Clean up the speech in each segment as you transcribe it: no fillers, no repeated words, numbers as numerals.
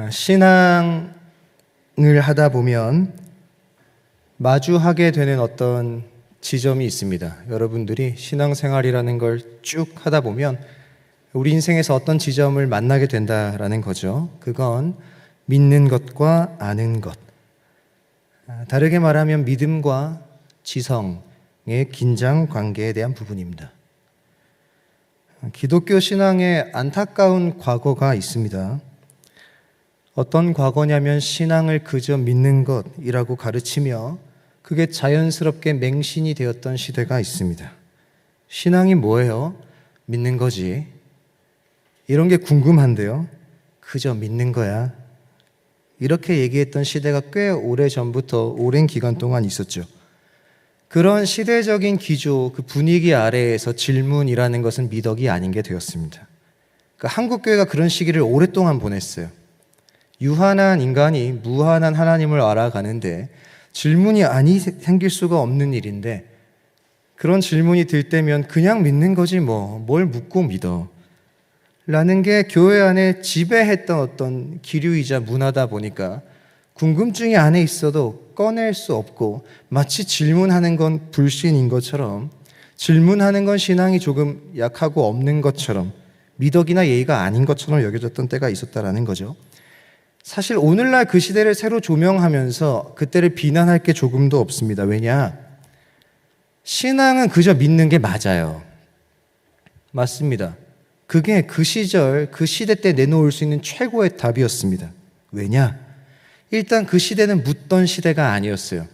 신앙을 하다 보면 마주하게 되는 어떤 지점이 있습니다. 여러분들이 신앙생활이라는 걸 쭉 하다 보면 우리 인생에서 어떤 지점을 만나게 된다라는 거죠. 그건 믿는 것과 아는 것. 다르게 말하면 믿음과 지성의 긴장 관계에 대한 부분입니다. 기독교 신앙에 안타까운 과거가 있습니다. 어떤 과거냐면 신앙을 그저 믿는 것이라고 가르치며 그게 자연스럽게 맹신이 되었던 시대가 있습니다. 신앙이 뭐예요? 믿는 거지. 이런 게 궁금한데요. 그저 믿는 거야. 이렇게 얘기했던 시대가 꽤 오래전부터 오랜 기간 동안 있었죠. 그런 시대적인 기조, 그 분위기 아래에서 질문이라는 것은 미덕이 아닌 게 되었습니다. 한국교회가 그런 시기를 오랫동안 보냈어요. 유한한 인간이 무한한 하나님을 알아가는데 질문이 아니 생길 수가 없는 일인데 그런 질문이 들 때면 그냥 믿는 거지 뭘 묻고 믿어 라는 게 교회 안에 지배했던 어떤 기류이자 문화다 보니까 궁금증이 안에 있어도 꺼낼 수 없고 마치 질문하는 건 불신인 것처럼 질문하는 건 신앙이 조금 약하고 없는 것처럼 미덕이나 예의가 아닌 것처럼 여겨졌던 때가 있었다라는 거죠. 사실 오늘날 그 시대를 새로 조명하면서 그때를 비난할 게 조금도 없습니다. 왜냐? 신앙은 그저 믿는 게 맞아요. 맞습니다. 그게 그 시절, 그 시대 때 내놓을 수 있는 최고의 답이었습니다. 왜냐? 일단 그 시대는 묻던 시대가 아니었어요.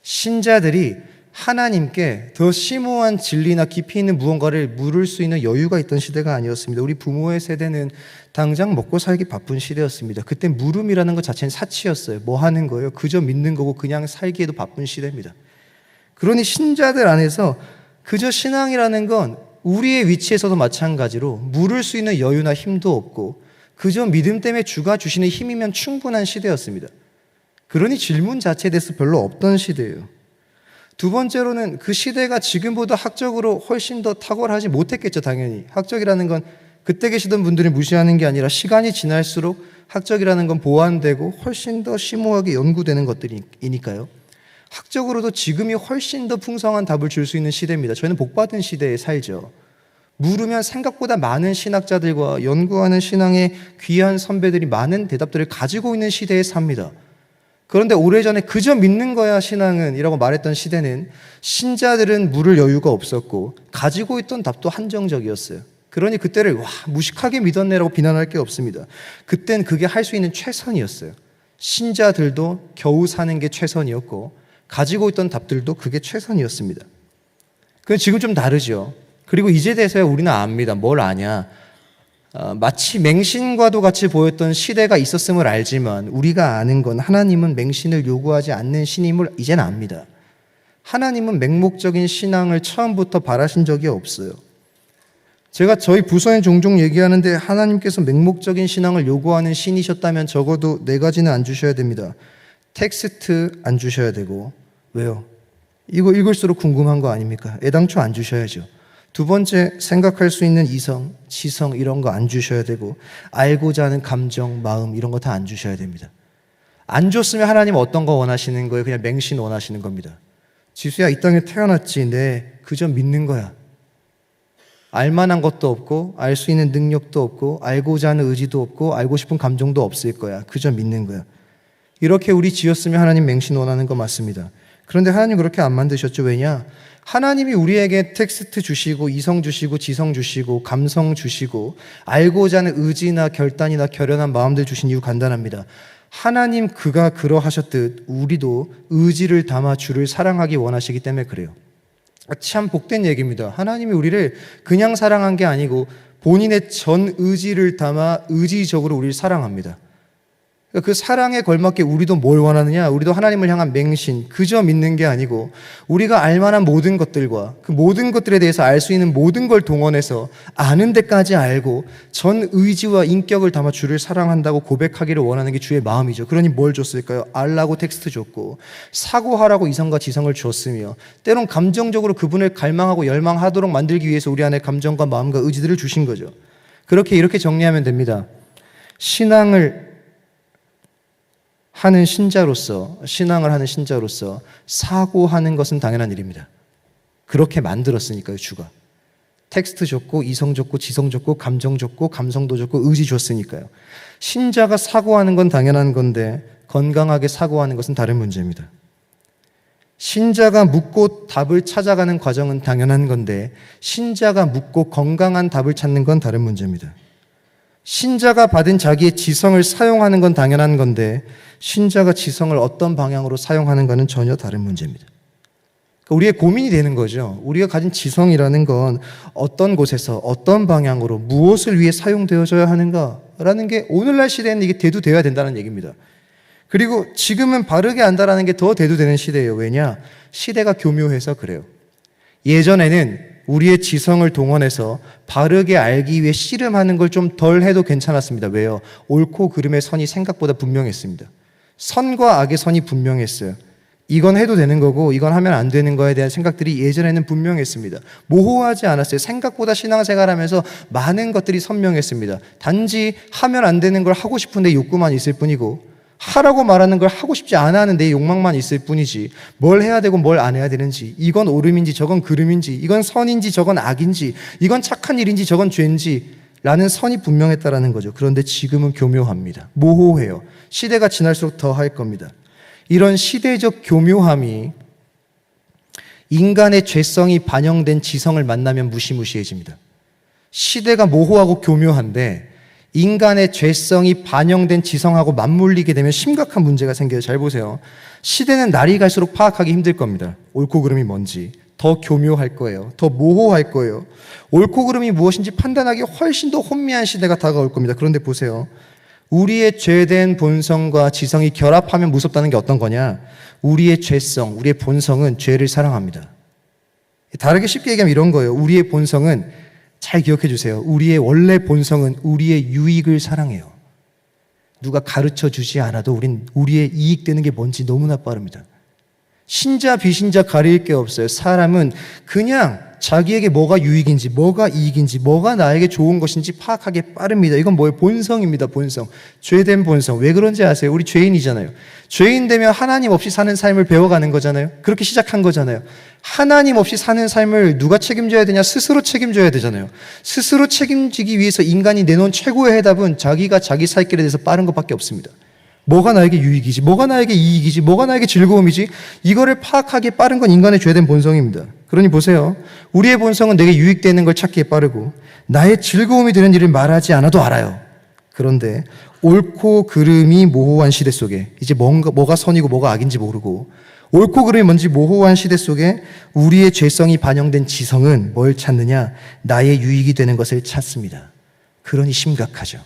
신자들이 하나님께 더 심오한 진리나 깊이 있는 무언가를 물을 수 있는 여유가 있던 시대가 아니었습니다. 우리 부모의 세대는 당장 먹고 살기 바쁜 시대였습니다. 그때 물음이라는 것 자체는 사치였어요. 뭐 하는 거예요? 그저 믿는 거고 그냥 살기에도 바쁜 시대입니다. 그러니 신자들 안에서 그저 신앙이라는 건 우리의 위치에서도 마찬가지로 물을 수 있는 여유나 힘도 없고 그저 믿음 때문에 주가 주시는 힘이면 충분한 시대였습니다. 그러니 질문 자체에 대해서 별로 없던 시대예요. 두 번째로는 그 시대가 지금보다 학적으로 훨씬 더 탁월하지 못했겠죠, 당연히. 학적이라는 건 그때 계시던 분들이 무시하는 게 아니라 시간이 지날수록 학적이라는 건 보완되고 훨씬 더 심오하게 연구되는 것들이니까요. 학적으로도 지금이 훨씬 더 풍성한 답을 줄 수 있는 시대입니다. 저희는 복받은 시대에 살죠. 물으면 생각보다 많은 신학자들과 연구하는 신앙의 귀한 선배들이 많은 대답들을 가지고 있는 시대에 삽니다. 그런데 오래전에 그저 믿는 거야 신앙은 이라고 말했던 시대는 신자들은 물을 여유가 없었고 가지고 있던 답도 한정적이었어요. 그러니 그때를 무식하게 믿었네라고 비난할 게 없습니다. 그땐 그게 할 수 있는 최선이었어요. 신자들도 겨우 사는 게 최선이었고 가지고 있던 답들도 그게 최선이었습니다. 그건 지금 좀 다르죠. 그리고 이제 돼서야 우리는 압니다. 뭘 아냐. 마치 맹신과도 같이 보였던 시대가 있었음을 알지만 우리가 아는 건 하나님은 맹신을 요구하지 않는 신임을 이제는 압니다. 하나님은 맹목적인 신앙을 처음부터 바라신 적이 없어요. 제가 저희 부서에 종종 얘기하는데 하나님께서 맹목적인 신앙을 요구하는 신이셨다면 적어도 4가지는 안 주셔야 됩니다. 텍스트 안 주셔야 되고. 왜요? 이거 읽을수록 궁금한 거 아닙니까? 애당초 안 주셔야죠. 두 번째, 생각할 수 있는 이성, 지성 이런 거 안 주셔야 되고 알고자 하는 감정, 마음 이런 거 다 안 주셔야 됩니다. 안 줬으면 하나님 어떤 거 원하시는 거예요? 그냥 맹신 원하시는 겁니다. 지수야 이 땅에 태어났지. 네, 그저 믿는 거야. 알만한 것도 없고 알 수 있는 능력도 없고 알고자 하는 의지도 없고 알고 싶은 감정도 없을 거야. 그저 믿는 거야. 이렇게 우리 지었으면 하나님 맹신 원하는 거 맞습니다. 그런데 하나님 그렇게 안 만드셨죠. 왜냐? 하나님이 우리에게 텍스트 주시고 이성 주시고 지성 주시고 감성 주시고 알고자 하는 의지나 결단이나 결연한 마음들 주신 이유 간단합니다. 하나님 그가 그러하셨듯 우리도 의지를 담아 주를 사랑하기 원하시기 때문에 그래요. 참 복된 얘기입니다. 하나님이 우리를 그냥 사랑한 게 아니고 본인의 전 의지를 담아 의지적으로 우리를 사랑합니다. 그 사랑에 걸맞게 우리도 뭘 원하느냐? 우리도 하나님을 향한 맹신, 그저 믿는 게 아니고 우리가 알만한 모든 것들과 그 모든 것들에 대해서 알 수 있는 모든 걸 동원해서 아는 데까지 알고 전 의지와 인격을 담아 주를 사랑한다고 고백하기를 원하는 게 주의 마음이죠. 그러니 뭘 줬을까요? 알라고 텍스트 줬고 사고하라고 이성과 지성을 줬으며 때론 감정적으로 그분을 갈망하고 열망하도록 만들기 위해서 우리 안에 감정과 마음과 의지들을 주신 거죠. 그렇게 이렇게 정리하면 됩니다. 신앙을 하는 신자로서, 신앙을 하는 신자로서 사고하는 것은 당연한 일입니다. 그렇게 만들었으니까요, 주가. 텍스트 줬고, 이성 줬고, 지성 줬고, 감정 줬고, 감성도 줬고, 의지 줬으니까요. 신자가 사고하는 건 당연한 건데 건강하게 사고하는 것은 다른 문제입니다. 신자가 묻고 답을 찾아가는 과정은 당연한 건데 신자가 묻고 건강한 답을 찾는 건 다른 문제입니다. 신자가 받은 자기의 지성을 사용하는 건 당연한 건데 신자가 지성을 어떤 방향으로 사용하는가는 전혀 다른 문제입니다. 우리의 고민이 되는 거죠. 우리가 가진 지성이라는 건 어떤 곳에서 어떤 방향으로 무엇을 위해 사용되어져야 하는가라는 게 오늘날 시대에는 이게 대두되어야 된다는 얘기입니다. 그리고 지금은 바르게 안다라는 게 더 대두되는 시대예요. 왜냐? 시대가 교묘해서 그래요. 예전에는 우리의 지성을 동원해서 바르게 알기 위해 씨름하는 걸 좀 덜 해도 괜찮았습니다. 왜요? 옳고 그름의 선이 생각보다 분명했습니다. 선과 악의 선이 분명했어요. 이건 해도 되는 거고 이건 하면 안 되는 거에 대한 생각들이 예전에는 분명했습니다. 모호하지 않았어요. 생각보다 신앙생활하면서 많은 것들이 선명했습니다. 단지 하면 안 되는 걸 하고 싶은데 욕구만 있을 뿐이고 하라고 말하는 걸 하고 싶지 않아 하는 내 욕망만 있을 뿐이지 뭘 해야 되고 뭘 안 해야 되는지 이건 옳음인지 저건 그름인지 이건 선인지 저건 악인지 이건 착한 일인지 저건 죄인지 라는 선이 분명했다라는 거죠. 그런데 지금은 교묘합니다. 모호해요. 시대가 지날수록 더 할 겁니다. 이런 시대적 교묘함이 인간의 죄성이 반영된 지성을 만나면 무시무시해집니다. 시대가 모호하고 교묘한데 인간의 죄성이 반영된 지성하고 맞물리게 되면 심각한 문제가 생겨요. 잘 보세요. 시대는 날이 갈수록 파악하기 힘들 겁니다. 옳고 그름이 뭔지. 더 교묘할 거예요. 더 모호할 거예요. 옳고 그름이 무엇인지 판단하기 훨씬 더 혼미한 시대가 다가올 겁니다. 그런데 보세요. 우리의 죄된 본성과 지성이 결합하면 무섭다는 게 어떤 거냐? 우리의 죄성, 우리의 본성은 죄를 사랑합니다. 다르게 쉽게 얘기하면 이런 거예요. 우리의 본성은, 잘 기억해 주세요. 우리의 원래 본성은 우리의 유익을 사랑해요. 누가 가르쳐 주지 않아도 우린 우리의 이익되는 게 뭔지 너무나 빠릅니다. 신자 비신자 가릴 게 없어요. 사람은 그냥 자기에게 뭐가 유익인지 뭐가 이익인지 뭐가 나에게 좋은 것인지 파악하기 빠릅니다. 이건 뭐예요? 본성입니다. 본성. 죄된 본성. 왜 그런지 아세요? 우리 죄인이잖아요. 죄인 되면 하나님 없이 사는 삶을 배워가는 거잖아요. 그렇게 시작한 거잖아요. 하나님 없이 사는 삶을 누가 책임져야 되냐? 스스로 책임져야 되잖아요. 스스로 책임지기 위해서 인간이 내놓은 최고의 해답은 자기가 자기 살 길에 대해서 빠른 것밖에 없습니다. 뭐가 나에게 유익이지, 뭐가 나에게 이익이지, 뭐가 나에게 즐거움이지, 이거를 파악하기에 빠른 건 인간의 죄된 본성입니다. 그러니 보세요. 우리의 본성은 내게 유익되는 걸 찾기에 빠르고 나의 즐거움이 되는 일을 말하지 않아도 알아요. 그런데 옳고 그름이 모호한 시대 속에 이제 뭐가 선이고 뭐가 악인지 모르고 옳고 그름이 뭔지 모호한 시대 속에 우리의 죄성이 반영된 지성은 뭘 찾느냐? 나의 유익이 되는 것을 찾습니다. 그러니 심각하죠.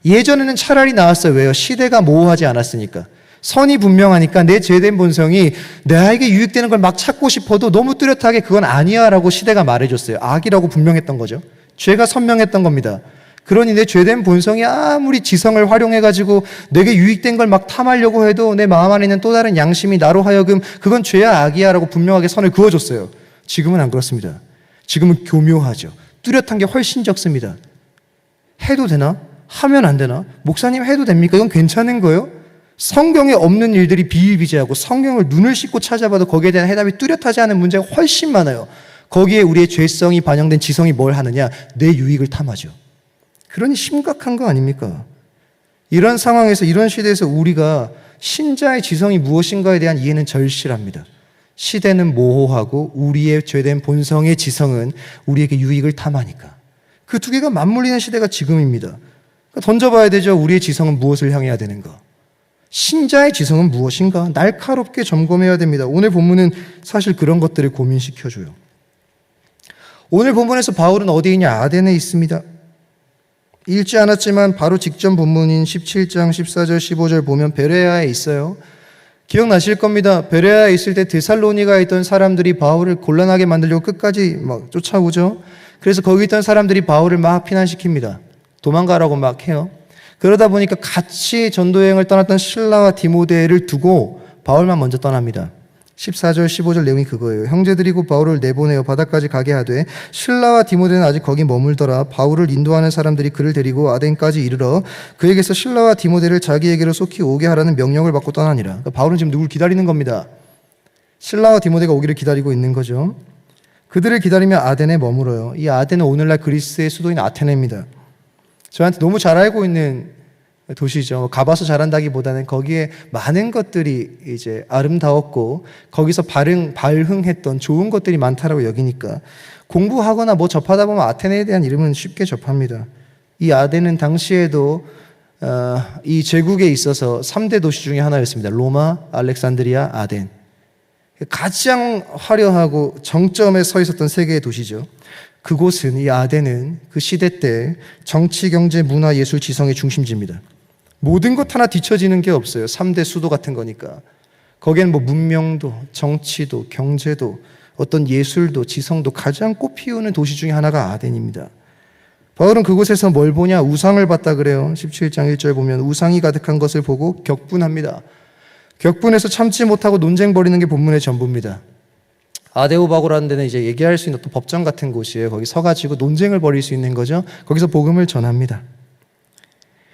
예전에는 차라리 나았어요. 왜요? 시대가 모호하지 않았으니까. 선이 분명하니까 내 죄된 본성이 나에게 유익되는 걸 막 찾고 싶어도 너무 뚜렷하게 그건 아니야 라고 시대가 말해줬어요. 악이라고 분명했던 거죠. 죄가 선명했던 겁니다. 그러니 내 죄된 본성이 아무리 지성을 활용해가지고 내게 유익된 걸 막 탐하려고 해도 내 마음 안에 있는 또 다른 양심이 나로 하여금 그건 죄야 악이야 라고 분명하게 선을 그어줬어요. 지금은 안 그렇습니다. 지금은 교묘하죠. 뚜렷한 게 훨씬 적습니다. 해도 되나? 하면 안 되나? 목사님 해도 됩니까? 이건 괜찮은 거예요? 성경에 없는 일들이 비일비재하고 성경을 눈을 씻고 찾아봐도 거기에 대한 해답이 뚜렷하지 않은 문제가 훨씬 많아요. 거기에 우리의 죄성이 반영된 지성이 뭘 하느냐? 내 유익을 탐하죠. 그러니 심각한 거 아닙니까? 이런 상황에서 이런 시대에서 우리가 신자의 지성이 무엇인가에 대한 이해는 절실합니다. 시대는 모호하고 우리의 죄된 본성의 지성은 우리에게 유익을 탐하니까. 그 두 개가 맞물리는 시대가 지금입니다. 던져봐야 되죠. 우리의 지성은 무엇을 향해야 되는가? 신자의 지성은 무엇인가? 날카롭게 점검해야 됩니다. 오늘 본문은 사실 그런 것들을 고민시켜줘요. 오늘 본문에서 바울은 어디 있냐? 아덴에 있습니다. 읽지 않았지만 바로 직전 본문인 17장 14절 15절 보면 베레아에 있어요. 기억나실 겁니다. 베레아에 있을 때 데살로니가에 있던 사람들이 바울을 곤란하게 만들려고 끝까지 막 쫓아오죠. 그래서 거기 있던 사람들이 바울을 막 피난시킵니다. 도망가라고 막 해요. 그러다 보니까 같이 전도여행을 떠났던 실라와 디모데를 두고 바울만 먼저 떠납니다. 14절 15절 내용이 그거예요. 형제들이 곧 바울을 내보내어 바다까지 가게 하되 실라와 디모데는 아직 거기 머물더라. 바울을 인도하는 사람들이 그를 데리고 아덴까지 이르러 그에게서 실라와 디모데를 자기에게로 속히 오게 하라는 명령을 받고 떠나니라. 그러니까 바울은 지금 누굴 기다리는 겁니다. 실라와 디모데가 오기를 기다리고 있는 거죠. 그들을 기다리며 아덴에 머물어요. 이 아덴은 오늘날 그리스의 수도인 아테네입니다. 저한테 너무 잘 알고 있는 도시죠. 가봐서 잘한다기보다는 거기에 많은 것들이 이제 아름다웠고 거기서 발흥했던 좋은 것들이 많다라고 여기니까 공부하거나 뭐 접하다 보면 아테네에 대한 이름은 쉽게 접합니다. 이 아덴은 당시에도 이 제국에 있어서 3대 도시 중에 하나였습니다. 로마, 알렉산드리아, 아덴. 가장 화려하고 정점에 서 있었던 세계의 도시죠. 그곳은, 이 아덴은 그 시대 때 정치, 경제, 문화, 예술, 지성의 중심지입니다. 모든 것 하나 뒤처지는 게 없어요. 3대 수도 같은 거니까. 거기에는 뭐 문명도, 정치도, 경제도, 어떤 예술도, 지성도 가장 꽃피우는 도시 중에 하나가 아덴입니다. 바울은 그곳에서 뭘 보냐? 우상을 봤다 그래요. 17장 1절 보면 우상이 가득한 것을 보고 격분합니다. 격분해서 참지 못하고 논쟁 벌이는 게 본문의 전부입니다. 아데오바고라는 데는 이제 얘기할 수 있는 어떤 법정 같은 곳이에요. 거기 서가지고 논쟁을 벌일 수 있는 거죠. 거기서 복음을 전합니다.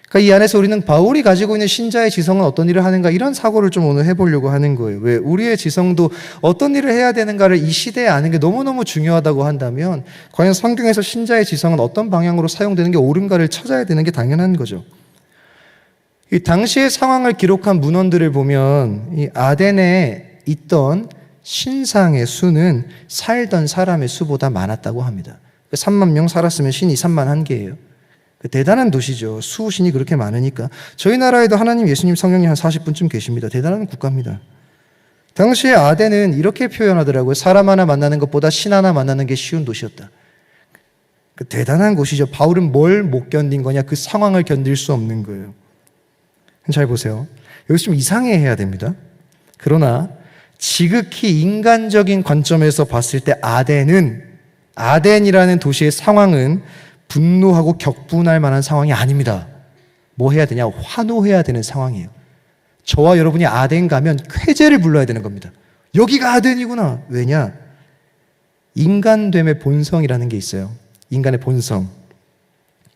그러니까 이 안에서 우리는 바울이 가지고 있는 신자의 지성은 어떤 일을 하는가, 이런 사고를 좀 오늘 해보려고 하는 거예요. 왜? 우리의 지성도 어떤 일을 해야 되는가를 이 시대에 아는 게 너무너무 중요하다고 한다면 과연 성경에서 신자의 지성은 어떤 방향으로 사용되는 게 옳은가를 찾아야 되는 게 당연한 거죠. 이 당시의 상황을 기록한 문헌들을 보면 이 아덴에 있던 신상의 수는 살던 사람의 수보다 많았다고 합니다. 3만 명 살았으면 신이 3만 1개예요. 대단한 도시죠. 수신이 그렇게 많으니까. 저희 나라에도 하나님, 예수님, 성령님 한 40분쯤 계십니다. 대단한 국가입니다. 당시에 아덴은 이렇게 표현하더라고요. 사람 하나 만나는 것보다 신 하나 만나는 게 쉬운 도시였다. 대단한 곳이죠. 바울은 뭘 못 견딘 거냐? 그 상황을 견딜 수 없는 거예요. 잘 보세요. 여기서 좀 이상해해야 됩니다. 그러나 지극히 인간적인 관점에서 봤을 때 아덴이라는 도시의 상황은 분노하고 격분할 만한 상황이 아닙니다. 뭐 해야 되냐? 환호해야 되는 상황이에요. 저와 여러분이 아덴 가면 쾌재를 불러야 되는 겁니다. 여기가 아덴이구나. 왜냐? 인간됨의 본성이라는 게 있어요. 인간의 본성.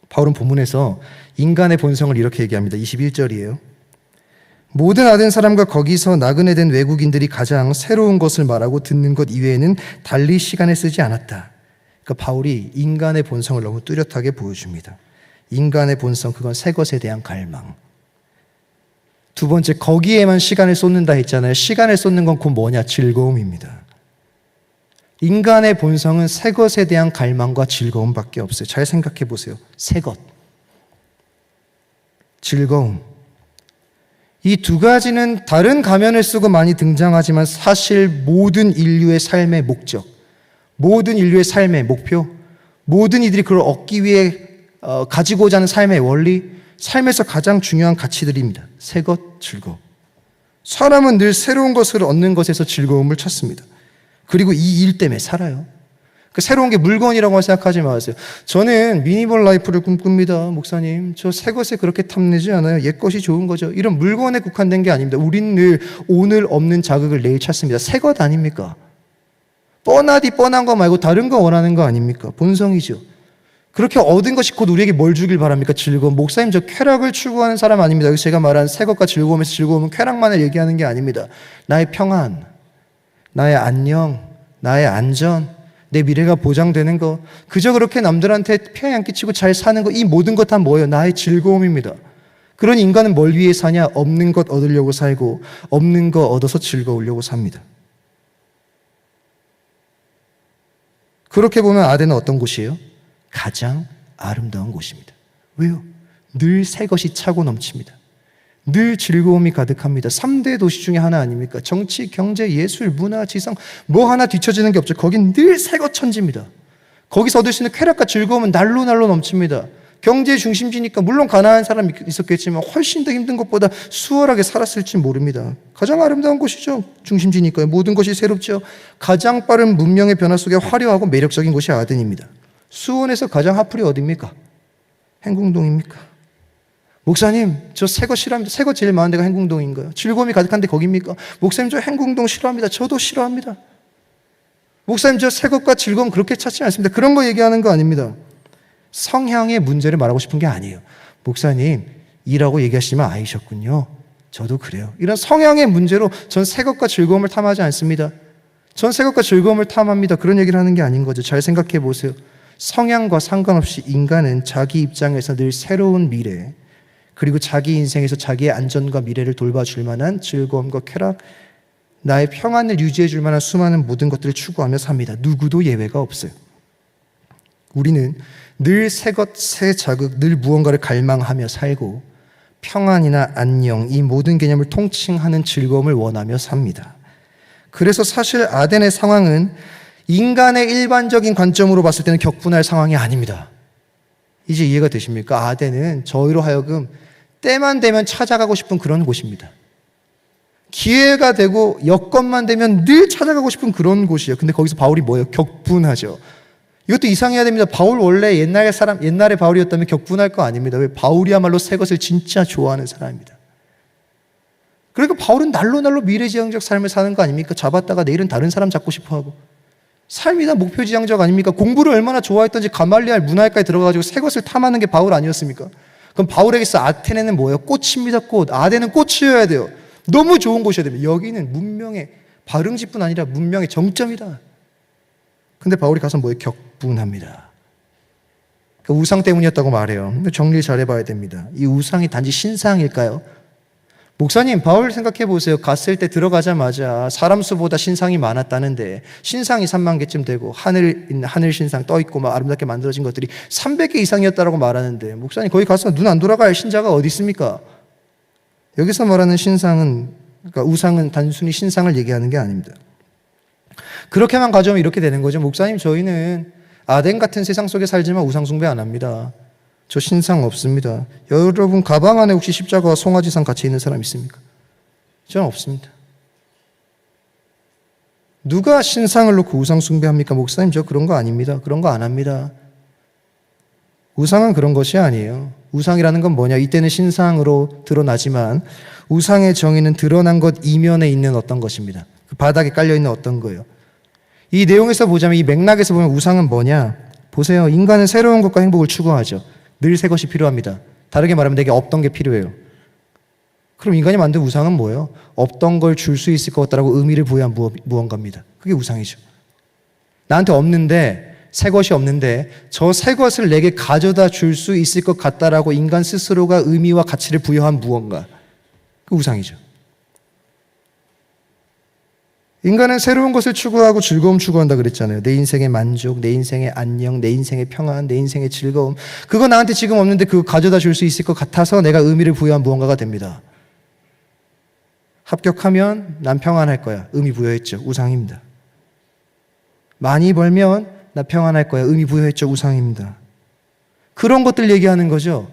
바울은 본문에서 인간의 본성을 이렇게 얘기합니다. 21절이에요. 모든 아덴 사람과 거기서 나그네 된 외국인들이 가장 새로운 것을 말하고 듣는 것 이외에는 달리 시간을 쓰지 않았다. 그러니까 바울이 인간의 본성을 너무 뚜렷하게 보여줍니다. 인간의 본성, 그건 새 것에 대한 갈망. 두 번째, 거기에만 시간을 쏟는다 했잖아요. 시간을 쏟는 건 곧 뭐냐? 즐거움입니다. 인간의 본성은 새 것에 대한 갈망과 즐거움밖에 없어요. 잘 생각해 보세요. 새 것, 즐거움. 이 두 가지는 다른 가면을 쓰고 많이 등장하지만 사실 모든 인류의 삶의 목적, 모든 인류의 삶의 목표, 모든 이들이 그걸 얻기 위해 가지고자 하는 삶의 원리, 삶에서 가장 중요한 가치들입니다. 새 것, 즐거움. 사람은 늘 새로운 것을 얻는 것에서 즐거움을 찾습니다. 그리고 이 일 때문에 살아요. 그 새로운 게 물건이라고 생각하지 마세요. 저는 미니멀 라이프를 꿈꿉니다. 목사님, 저 새 것에 그렇게 탐내지 않아요. 옛 것이 좋은 거죠. 이런 물건에 국한된 게 아닙니다. 우린 늘 오늘 없는 자극을 내일 찾습니다. 새 것 아닙니까? 뻔한 거 말고 다른 거 원하는 거 아닙니까? 본성이죠. 그렇게 얻은 것이 곧 우리에게 뭘 주길 바랍니까? 즐거움. 목사님, 저 쾌락을 추구하는 사람 아닙니다. 여기 제가 말한 새 것과 즐거움에서 즐거움은 쾌락만을 얘기하는 게 아닙니다. 나의 평안, 나의 안녕, 나의 안전, 내 미래가 보장되는 거, 그저 그렇게 남들한테 피해 안 끼치고 잘 사는 거, 이 모든 것 다 뭐예요? 나의 즐거움입니다. 그런 인간은 뭘 위해 사냐? 없는 것 얻으려고 살고 없는 거 얻어서 즐거우려고 삽니다. 그렇게 보면 아덴은 어떤 곳이에요? 가장 아름다운 곳입니다. 왜요? 늘 새 것이 차고 넘칩니다. 늘 즐거움이 가득합니다. 3대 도시 중에 하나 아닙니까? 정치, 경제, 예술, 문화, 지성, 뭐 하나 뒤처지는 게 없죠. 거긴 늘 새 것 천지입니다. 거기서 얻을 수 있는 쾌락과 즐거움은 날로 넘칩니다. 경제의 중심지니까 물론 가난한 사람이 있었겠지만 훨씬 더 힘든 것보다 수월하게 살았을지 모릅니다. 가장 아름다운 곳이죠. 중심지니까요. 모든 것이 새롭죠. 가장 빠른 문명의 변화 속에 화려하고 매력적인 곳이 아덴입니다. 수원에서 가장 핫플이 어디입니까? 행궁동입니까? 목사님, 저 새 거 싫어합니다. 새 거 제일 많은 데가 행궁동인가요? 즐거움이 가득한 데 거기입니까? 목사님, 저 행궁동 싫어합니다. 저도 싫어합니다. 목사님, 저 새 것과 즐거움 그렇게 찾지 않습니다. 그런 거 얘기하는 거 아닙니다. 성향의 문제를 말하고 싶은 게 아니에요. 목사님, 이라고 얘기하시면 아이셨군요. 저도 그래요. 이런 성향의 문제로 전 새 것과 즐거움을 탐하지 않습니다. 전 새 것과 즐거움을 탐합니다. 그런 얘기를 하는 게 아닌 거죠. 잘 생각해 보세요. 성향과 상관없이 인간은 자기 입장에서 늘 새로운 미래, 그리고 자기 인생에서 자기의 안전과 미래를 돌봐줄 만한 즐거움과 쾌락, 나의 평안을 유지해 줄 만한 수많은 모든 것들을 추구하며 삽니다. 누구도 예외가 없어요. 우리는 늘 새 것, 새 자극, 늘 무언가를 갈망하며 살고 평안이나 안녕, 이 모든 개념을 통칭하는 즐거움을 원하며 삽니다. 그래서 사실 아덴의 상황은 인간의 일반적인 관점으로 봤을 때는 격분할 상황이 아닙니다. 이제 이해가 되십니까? 아덴은 저희로 하여금 때만 되면 찾아가고 싶은 그런 곳입니다. 기회가 되고 여건만 되면 늘 찾아가고 싶은 그런 곳이에요. 근데 거기서 바울이 뭐예요? 격분하죠. 이것도 이상해야 됩니다. 바울 원래 옛날에 바울이었다면 격분할 거 아닙니다. 왜? 바울이야말로 새 것을 진짜 좋아하는 사람입니다. 그러니까 바울은 날로 미래지향적 삶을 사는 거 아닙니까? 잡았다가 내일은 다른 사람 잡고 싶어 하고. 삶이 다 목표지향적 아닙니까? 공부를 얼마나 좋아했던지 가말리알 문화회까지 들어가가지고 새 것을 탐하는 게 바울 아니었습니까? 그럼 바울에게서 아테네는 뭐예요? 꽃입니다, 꽃. 아덴은 꽃이어야 돼요. 너무 좋은 곳이어야 됩니다. 여기는 문명의 발응지뿐 아니라 문명의 정점이다. 근데 바울이 가서 뭐예요? 격분합니다. 그러니까 우상 때문이었다고 말해요. 정리 잘 해봐야 됩니다. 이 우상이 단지 신상일까요? 목사님, 바울 생각해 보세요. 갔을 때 들어가자마자 사람 수보다 신상이 많았다는데 신상이 3만 개쯤 되고 하늘 신상 떠 있고 막 아름답게 만들어진 것들이 300개 이상이었다라고 말하는데 목사님 거기 가서 눈 안 돌아갈 신자가 어디 있습니까? 여기서 말하는 신상은, 그러니까 우상은 단순히 신상을 얘기하는 게 아닙니다. 그렇게만 가져오면 이렇게 되는 거죠. 목사님, 저희는 아덴 같은 세상 속에 살지만 우상 숭배 안 합니다. 저 신상 없습니다. 여러분 가방 안에 혹시 십자가와 송아지상 같이 있는 사람 있습니까? 저는 없습니다. 누가 신상을 놓고 우상 숭배합니까? 목사님, 저 그런 거 아닙니다. 그런 거 안 합니다. 우상은 그런 것이 아니에요. 우상이라는 건 뭐냐? 이때는 신상으로 드러나지만 우상의 정의는 드러난 것 이면에 있는 어떤 것입니다. 그 바닥에 깔려있는 어떤 거예요. 이 내용에서 보자면, 이 맥락에서 보면 우상은 뭐냐? 보세요. 인간은 새로운 것과 행복을 추구하죠. 늘 새 것이 필요합니다. 다르게 말하면 내게 없던 게 필요해요. 그럼 인간이 만든 우상은 뭐예요? 없던 걸 줄 수 있을 것 같다라고 의미를 부여한 무언가입니다. 그게 우상이죠. 나한테 없는데, 새 것이 없는데 저 새 것을 내게 가져다 줄 수 있을 것 같다라고 인간 스스로가 의미와 가치를 부여한 무언가. 그 우상이죠. 인간은 새로운 것을 추구하고 즐거움 추구한다 그랬잖아요. 내 인생의 만족, 내 인생의 안녕, 내 인생의 평안, 내 인생의 즐거움. 그거 나한테 지금 없는데 그거 가져다 줄 수 있을 것 같아서 내가 의미를 부여한 무언가가 됩니다. 합격하면 난 평안할 거야. 의미 부여했죠. 우상입니다. 많이 벌면 나 평안할 거야. 의미 부여했죠. 우상입니다. 그런 것들 얘기하는 거죠.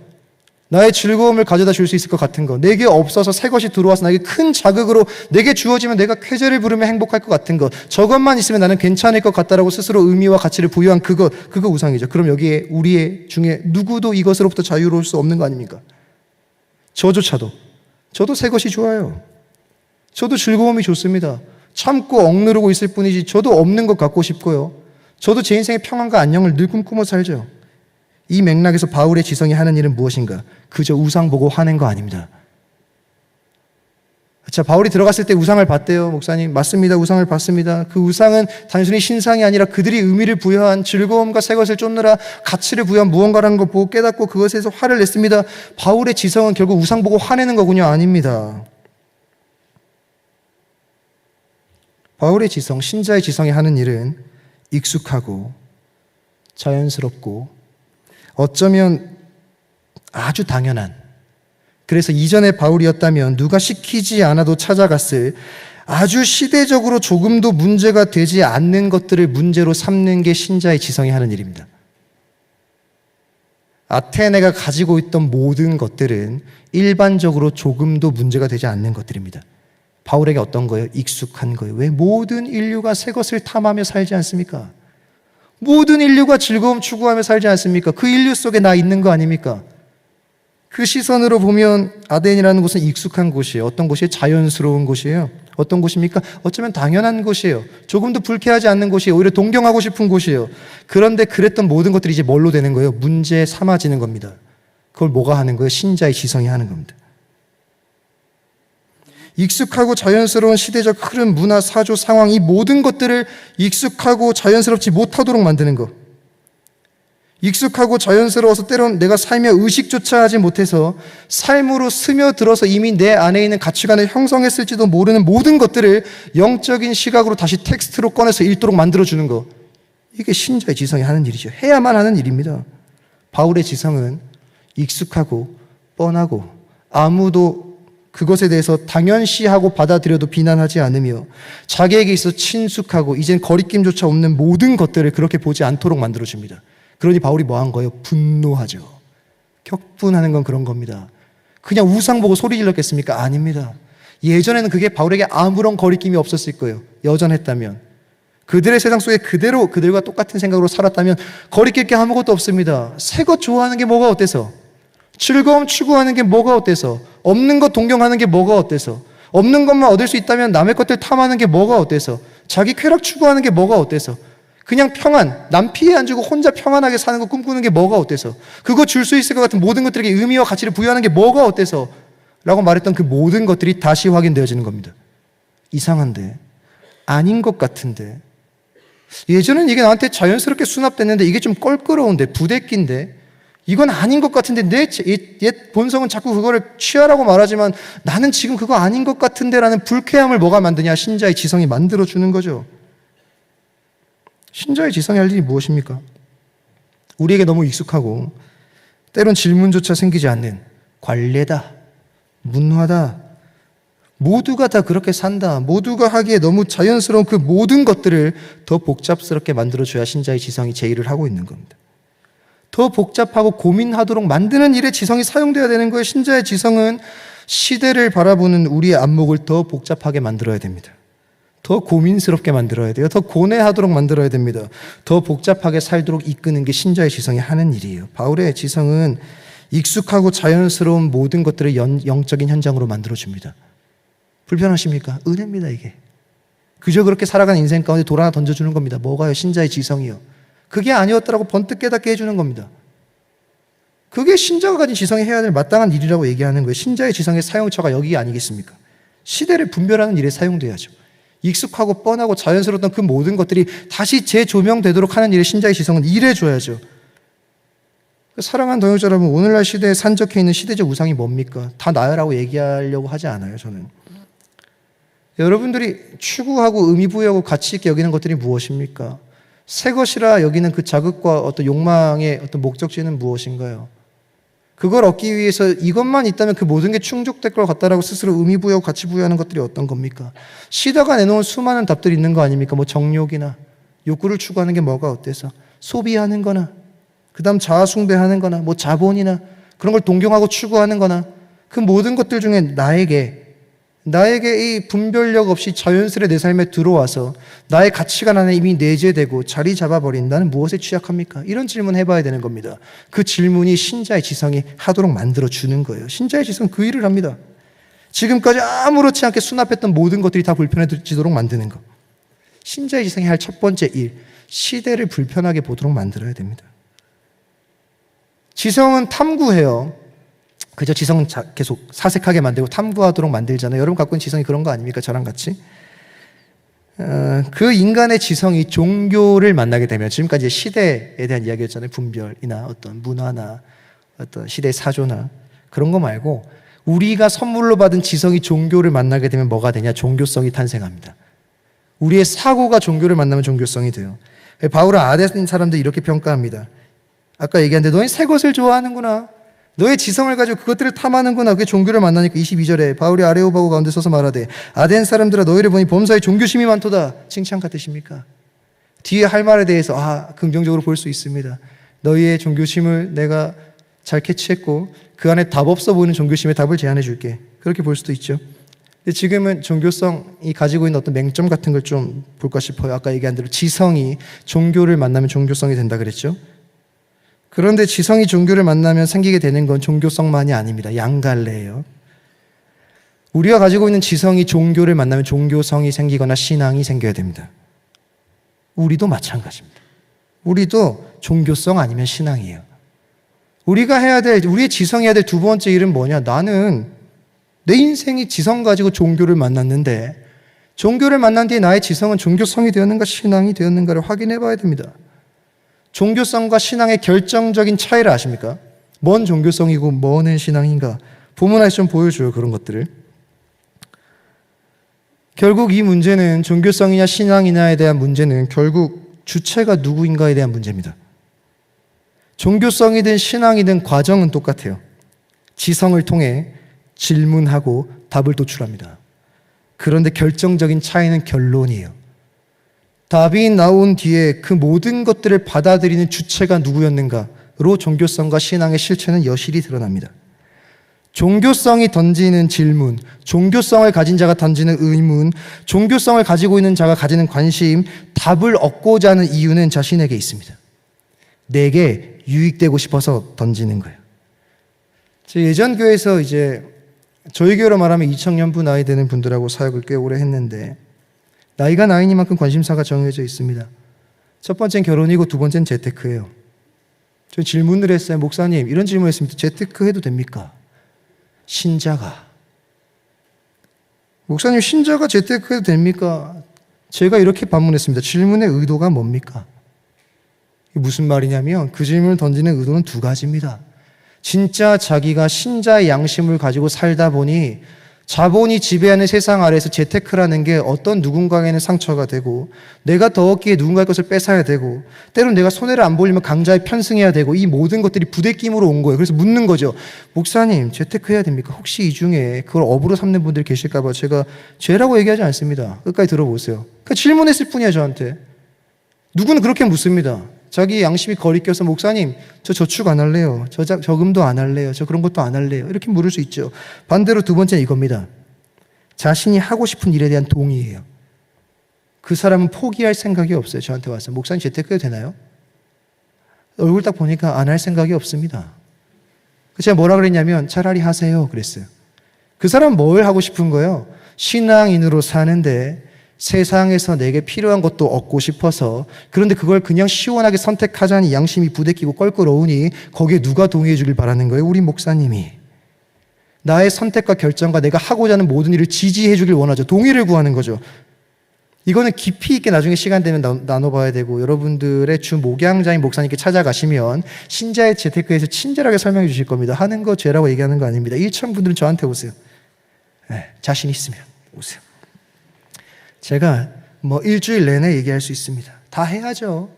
나의 즐거움을 가져다 줄 수 있을 것 같은 거, 내게 없어서 새 것이 들어와서 나에게 큰 자극으로 내게 주어지면 내가 쾌재를 부르며 행복할 것 같은 거, 저것만 있으면 나는 괜찮을 것 같다라고 스스로 의미와 가치를 부여한 그거 우상이죠. 그럼 여기에 우리 중에 누구도 이것으로부터 자유로울 수 없는 거 아닙니까? 저도 새 것이 좋아요. 저도 즐거움이 좋습니다. 참고 억누르고 있을 뿐이지 저도 없는 것 갖고 싶고요. 저도 제 인생의 평안과 안녕을 늘 꿈꾸며 살죠. 이 맥락에서 바울의 지성이 하는 일은 무엇인가? 그저 우상 보고 화낸 거 아닙니다. 자, 바울이 들어갔을 때 우상을 봤대요. 목사님, 맞습니다. 우상을 봤습니다. 그 우상은 단순히 신상이 아니라 그들이 의미를 부여한 즐거움과 새 것을 쫓느라 가치를 부여한 무언가라는 걸 보고 깨닫고 그것에서 화를 냈습니다. 바울의 지성은 결국 우상 보고 화내는 거군요. 아닙니다. 바울의 지성, 신자의 지성이 하는 일은 익숙하고 자연스럽고 어쩌면 아주 당연한, 그래서 이전에 바울이었다면 누가 시키지 않아도 찾아갔을 아주 시대적으로 조금도 문제가 되지 않는 것들을 문제로 삼는 게 신자의 지성이 하는 일입니다. 아테네가 가지고 있던 모든 것들은 일반적으로 조금도 문제가 되지 않는 것들입니다. 바울에게 어떤 거예요? 익숙한 거예요. 왜? 모든 인류가 새 것을 탐하며 살지 않습니까? 모든 인류가 즐거움 추구하며 살지 않습니까? 그 인류 속에 나 있는 거 아닙니까? 그 시선으로 보면 아덴이라는 곳은 익숙한 곳이에요. 어떤 곳이에요? 자연스러운 곳이에요. 어떤 곳입니까? 어쩌면 당연한 곳이에요. 조금도 불쾌하지 않는 곳이에요. 오히려 동경하고 싶은 곳이에요. 그런데 그랬던 모든 것들이 이제 뭘로 되는 거예요? 문제 삼아지는 겁니다. 그걸 뭐가 하는 거예요? 신자의 지성이 하는 겁니다. 익숙하고 자연스러운 시대적 흐름, 문화, 사조, 상황, 이 모든 것들을 익숙하고 자연스럽지 못하도록 만드는 것. 익숙하고 자연스러워서 때론 내가 살며 의식조차 하지 못해서 삶으로 스며들어서 이미 내 안에 있는 가치관을 형성했을지도 모르는 모든 것들을 영적인 시각으로 다시 텍스트로 꺼내서 읽도록 만들어주는 것. 이게 신자의 지성이 하는 일이죠. 해야만 하는 일입니다. 바울의 지성은 익숙하고 뻔하고 아무도 그것에 대해서 당연시하고 받아들여도 비난하지 않으며 자기에게 있어 친숙하고 이젠 거리낌조차 없는 모든 것들을 그렇게 보지 않도록 만들어줍니다. 그러니 바울이 뭐 한 거예요? 분노하죠. 격분하는 건 그런 겁니다. 그냥 우상 보고 소리 질렀겠습니까? 아닙니다. 예전에는 그게 바울에게 아무런 거리낌이 없었을 거예요. 여전했다면. 그들의 세상 속에 그대로 그들과 똑같은 생각으로 살았다면 거리낄 게 아무것도 없습니다. 새 것 좋아하는 게 뭐가 어때서? 즐거움 추구하는 게 뭐가 어때서? 없는 것 동경하는 게 뭐가 어때서? 없는 것만 얻을 수 있다면 남의 것들 탐하는 게 뭐가 어때서? 자기 쾌락 추구하는 게 뭐가 어때서? 그냥 평안, 남 피해 안 주고 혼자 평안하게 사는 거 꿈꾸는 게 뭐가 어때서? 그거 줄 수 있을 것 같은 모든 것들에게 의미와 가치를 부여하는 게 뭐가 어때서? 라고 말했던 그 모든 것들이 다시 확인되어지는 겁니다. 이상한데, 아닌 것 같은데, 예전엔 이게 나한테 자연스럽게 수납됐는데 이게 좀 껄끄러운데, 부대끼인데, 이건 아닌 것 같은데 내 옛 본성은 자꾸 그거를 취하라고 말하지만 나는 지금 그거 아닌 것 같은데 라는 불쾌함을 뭐가 만드냐? 신자의 지성이 만들어주는 거죠. 신자의 지성이 할 일이 무엇입니까? 우리에게 너무 익숙하고 때론 질문조차 생기지 않는 관례다, 문화다, 모두가 다 그렇게 산다, 모두가 하기에 너무 자연스러운 그 모든 것들을 더 복잡스럽게 만들어줘야 신자의 지성이 제 일을 하고 있는 겁니다. 더 복잡하고 고민하도록 만드는 일에 지성이 사용돼야 되는 거예요. 신자의 지성은 시대를 바라보는 우리의 안목을 더 복잡하게 만들어야 됩니다. 더 고민스럽게 만들어야 돼요. 더 고뇌하도록 만들어야 됩니다. 더 복잡하게 살도록 이끄는 게 신자의 지성이 하는 일이에요. 바울의 지성은 익숙하고 자연스러운 모든 것들을 영적인 현장으로 만들어줍니다. 불편하십니까? 은혜입니다, 이게. 그저 그렇게 살아가는 인생 가운데 돌 하나 던져주는 겁니다. 뭐가요? 신자의 지성이요. 그게 아니었다라고 번뜩 깨닫게 해주는 겁니다. 그게 신자가 가진 지성이 해야 될 마땅한 일이라고 얘기하는 거예요. 신자의 지성의 사용처가 여기 아니겠습니까? 시대를 분별하는 일에 사용돼야죠. 익숙하고 뻔하고 자연스러웠던 그 모든 것들이 다시 재조명되도록 하는 일에 신자의 지성은 일해줘야죠. 사랑하는 동역자 여러분, 오늘날 시대에 산적해 있는 시대적 우상이 뭡니까? 다 나야라고 얘기하려고 하지 않아요, 저는. 여러분들이 추구하고 의미 부여하고 가치 있게 여기는 것들이 무엇입니까? 새 것이라 여기는 그 자극과 어떤 욕망의 어떤 목적지는 무엇인가요? 그걸 얻기 위해서 이것만 있다면 그 모든 게 충족될 것 같다라고 스스로 의미 부여하고 가치 부여하는 것들이 어떤 겁니까? 시대가 내놓은 수많은 답들이 있는 거 아닙니까? 뭐 정욕이나 욕구를 추구하는 게 뭐가 어때서? 소비하는 거나, 그 다음 자아숭배하는 거나, 뭐 자본이나 그런 걸 동경하고 추구하는 거나, 그 모든 것들 중에 나에게 이 분별력 없이 자연스레 내 삶에 들어와서 나의 가치관 안에 이미 내재되고 자리 잡아버린 나는 무엇에 취약합니까? 이런 질문 해봐야 되는 겁니다. 그 질문이 신자의 지성이 하도록 만들어주는 거예요. 신자의 지성은 그 일을 합니다. 지금까지 아무렇지 않게 수납했던 모든 것들이 다 불편해지도록 만드는 것. 신자의 지성이 할 첫 번째 일, 시대를 불편하게 보도록 만들어야 됩니다. 지성은 탐구해요. 그저 지성은 계속 사색하게 만들고 탐구하도록 만들잖아요. 여러분 갖고 있는 지성이 그런 거 아닙니까? 저랑 같이. 그 인간의 지성이 종교를 만나게 되면, 지금까지 시대에 대한 이야기였잖아요. 분별이나 어떤 문화나 어떤 시대의 사조나 그런 거 말고 우리가 선물로 받은 지성이 종교를 만나게 되면 뭐가 되냐? 종교성이 탄생합니다. 우리의 사고가 종교를 만나면 종교성이 돼요. 바울은 아덴 사람들이 이렇게 평가합니다. 아까 얘기한데 너희 새 것을 좋아하는구나. 너의 지성을 가지고 그것들을 탐하는구나. 그게 종교를 만나니까 22절에 바울이 아레오바고 가운데 서서 말하되 아덴 사람들아 너희를 보니 범사에 종교심이 많도다. 칭찬 같으십니까? 뒤에 할 말에 대해서 긍정적으로 볼 수 있습니다. 너희의 종교심을 내가 잘 캐치했고 그 안에 답 없어 보이는 종교심의 답을 제안해 줄게. 그렇게 볼 수도 있죠. 근데 지금은 종교성이 가지고 있는 어떤 맹점 같은 걸 좀 볼까 싶어요. 아까 얘기한 대로 지성이 종교를 만나면 종교성이 된다 그랬죠. 그런데 지성이 종교를 만나면 생기게 되는 건 종교성만이 아닙니다. 양갈래예요. 우리가 가지고 있는 지성이 종교를 만나면 종교성이 생기거나 신앙이 생겨야 됩니다. 우리도 마찬가지입니다. 우리도 종교성 아니면 신앙이에요. 우리의 지성이 해야 될 두 번째 일은 뭐냐? 나는 내 인생이 지성 가지고 종교를 만났는데 종교를 만난 뒤에 나의 지성은 종교성이 되었는가 신앙이 되었는가를 확인해 봐야 됩니다. 종교성과 신앙의 결정적인 차이를 아십니까? 뭔 종교성이고 뭐는 신앙인가? 본문에서 좀 보여줘요, 그런 것들을. 결국 이 문제는 종교성이냐 신앙이냐에 대한 문제는 결국 주체가 누구인가에 대한 문제입니다. 종교성이든 신앙이든 과정은 똑같아요. 지성을 통해 질문하고 답을 도출합니다. 그런데 결정적인 차이는 결론이에요. 답이 나온 뒤에 그 모든 것들을 받아들이는 주체가 누구였는가로 종교성과 신앙의 실체는 여실히 드러납니다. 종교성이 던지는 질문, 종교성을 가진 자가 던지는 의문, 종교성을 가지고 있는 자가 가지는 관심, 답을 얻고자 하는 이유는 자신에게 있습니다. 내게 유익되고 싶어서 던지는 거예요. 제 예전 교회에서 저희 교회로 말하면 2000년부 나이 되는 분들하고 사역을 꽤 오래 했는데 나이가 나이니만큼 관심사가 정해져 있습니다. 첫 번째는 결혼이고 두 번째는 재테크예요. 저 질문을 했어요. 목사님, 이런 질문을 했습니다. 재테크 해도 됩니까? 신자가. 목사님, 신자가 재테크 해도 됩니까? 제가 이렇게 반문했습니다. 질문의 의도가 뭡니까? 이게 무슨 말이냐면 그 질문을 던지는 의도는 두 가지입니다. 진짜 자기가 신자의 양심을 가지고 살다 보니 자본이 지배하는 세상 아래에서 재테크라는 게 어떤 누군가에게는 상처가 되고 내가 더 얻기에 누군가의 것을 뺏어야 되고 때로는 내가 손해를 안 보려면 강자에 편승해야 되고 이 모든 것들이 부대낌으로 온 거예요. 그래서 묻는 거죠. 목사님, 재테크 해야 됩니까? 혹시 이 중에 그걸 업으로 삼는 분들이 계실까 봐 제가 죄라고 얘기하지 않습니다. 끝까지 들어보세요. 그러니까 질문했을 뿐이에요, 저한테. 누구는 그렇게 묻습니다. 자기 양심이 거리껴서 목사님, 저 저축 안 할래요. 저금도 안 할래요. 저 그런 것도 안 할래요. 이렇게 물을 수 있죠. 반대로 두 번째는 이겁니다. 자신이 하고 싶은 일에 대한 동의예요. 그 사람은 포기할 생각이 없어요. 저한테 와서 목사님 재테크해도 되나요? 얼굴 딱 보니까 안 할 생각이 없습니다. 제가 뭐라 그랬냐면 차라리 하세요 그랬어요. 그 사람은 뭘 하고 싶은 거예요? 신앙인으로 사는데 세상에서 내게 필요한 것도 얻고 싶어서 그런데 그걸 그냥 시원하게 선택하자니 양심이 부대끼고 껄끄러우니 거기에 누가 동의해 주길 바라는 거예요? 우리 목사님이. 나의 선택과 결정과 내가 하고자 하는 모든 일을 지지해 주길 원하죠. 동의를 구하는 거죠. 이거는 깊이 있게 나중에 시간 되면 나눠봐야 되고 여러분들의 주 목양자인 목사님께 찾아가시면 신자의 재테크에서 친절하게 설명해 주실 겁니다. 하는 거 죄라고 얘기하는 거 아닙니다. 1천 분들은 저한테 오세요. 네, 자신 있으면 오세요. 제가 일주일 내내 얘기할 수 있습니다. 다 해야죠.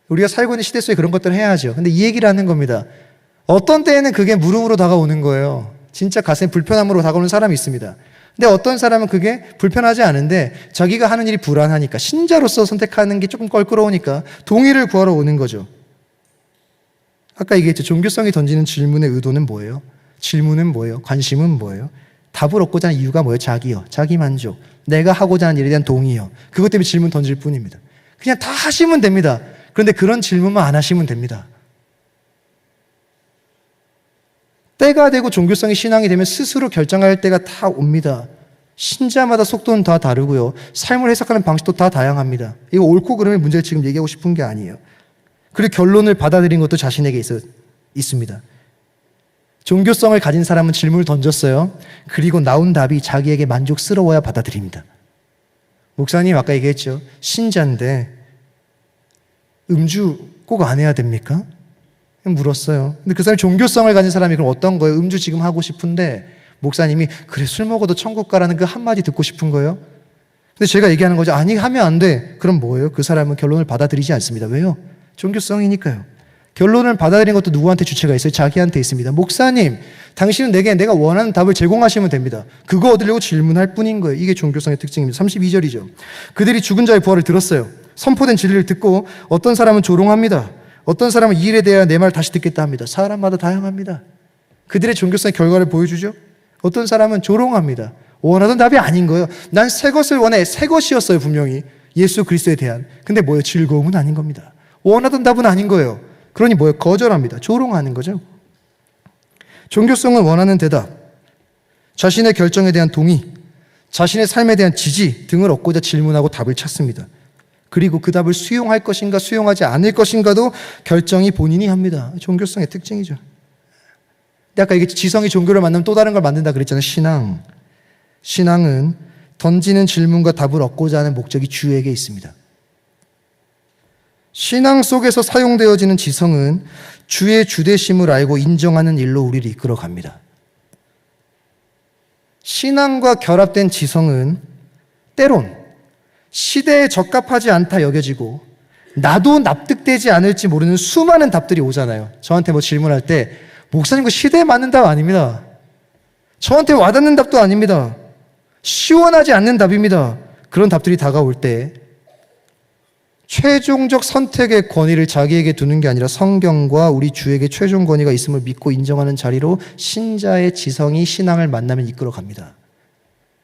우리가 살고 있는 시대 속에 그런 것들을 해야죠. 근데 이 얘기를 하는 겁니다. 어떤 때에는 그게 물음으로 다가오는 거예요. 진짜 가슴에 불편함으로 다가오는 사람이 있습니다. 근데 어떤 사람은 그게 불편하지 않은데 자기가 하는 일이 불안하니까 신자로서 선택하는 게 조금 껄끄러우니까 동의를 구하러 오는 거죠. 아까 얘기했죠. 종교성이 던지는 질문의 의도는 뭐예요? 질문은 뭐예요? 관심은 뭐예요? 답을 얻고자 하는 이유가 뭐예요? 자기요. 자기 만족. 내가 하고자 하는 일에 대한 동의요. 그것 때문에 질문 던질 뿐입니다. 그냥 다 하시면 됩니다. 그런데 그런 질문만 안 하시면 됩니다. 때가 되고 종교성이 신앙이 되면 스스로 결정할 때가 다 옵니다. 신자마다 속도는 다 다르고요. 삶을 해석하는 방식도 다 다양합니다. 이거 옳고 그름의 문제를 지금 얘기하고 싶은 게 아니에요. 그리고 결론을 받아들인 것도 자신에게 있습니다. 종교성을 가진 사람은 질문을 던졌어요. 그리고 나온 답이 자기에게 만족스러워야 받아들입니다. 목사님 아까 얘기했죠. 신자인데 음주 꼭 안 해야 됩니까? 물었어요. 근데 그 사람이 종교성을 가진 사람이 그럼 어떤 거예요? 음주 지금 하고 싶은데 목사님이 그래 술 먹어도 천국 가라는 그 한마디 듣고 싶은 거예요? 근데 제가 얘기하는 거죠. 아니 하면 안 돼. 그럼 뭐예요? 그 사람은 결론을 받아들이지 않습니다. 왜요? 종교성이니까요. 결론을 받아들이는 것도 누구한테 주체가 있어요? 자기한테 있습니다. 목사님, 당신은 내가 원하는 답을 제공하시면 됩니다. 그거 얻으려고 질문할 뿐인 거예요. 이게 종교성의 특징입니다. 32절이죠. 그들이 죽은 자의 부활을 들었어요. 선포된 진리를 듣고 어떤 사람은 조롱합니다. 어떤 사람은 이 일에 대하여 내 말 다시 듣겠다 합니다. 사람마다 다양합니다. 그들의 종교성의 결과를 보여주죠. 어떤 사람은 조롱합니다. 원하던 답이 아닌 거예요. 난 새 것을 원해. 새 것이었어요, 분명히. 예수 그리스도에 대한. 근데 뭐예요? 즐거움은 아닌 겁니다. 원하던 답은 아닌 거예요. 그러니 뭐예요? 거절합니다. 조롱하는 거죠. 종교성은 원하는 대답, 자신의 결정에 대한 동의, 자신의 삶에 대한 지지 등을 얻고자 질문하고 답을 찾습니다. 그리고 그 답을 수용할 것인가 수용하지 않을 것인가도 결정이 본인이 합니다. 종교성의 특징이죠. 근데 아까 이게 지성이 종교를 만나면 또 다른 걸 만든다 그랬잖아요. 신앙은 던지는 질문과 답을 얻고자 하는 목적이 주에게 있습니다. 신앙 속에서 사용되어지는 지성은 주의 주되심을 알고 인정하는 일로 우리를 이끌어갑니다. 신앙과 결합된 지성은 때론 시대에 적합하지 않다 여겨지고 나도 납득되지 않을지 모르는 수많은 답들이 오잖아요. 저한테 뭐 질문할 때 목사님 그 시대에 맞는 답 아닙니다. 저한테 와닿는 답도 아닙니다. 시원하지 않는 답입니다. 그런 답들이 다가올 때 최종적 선택의 권위를 자기에게 두는 게 아니라 성경과 우리 주에게 최종 권위가 있음을 믿고 인정하는 자리로 신자의 지성이 신앙을 만나면 이끌어갑니다.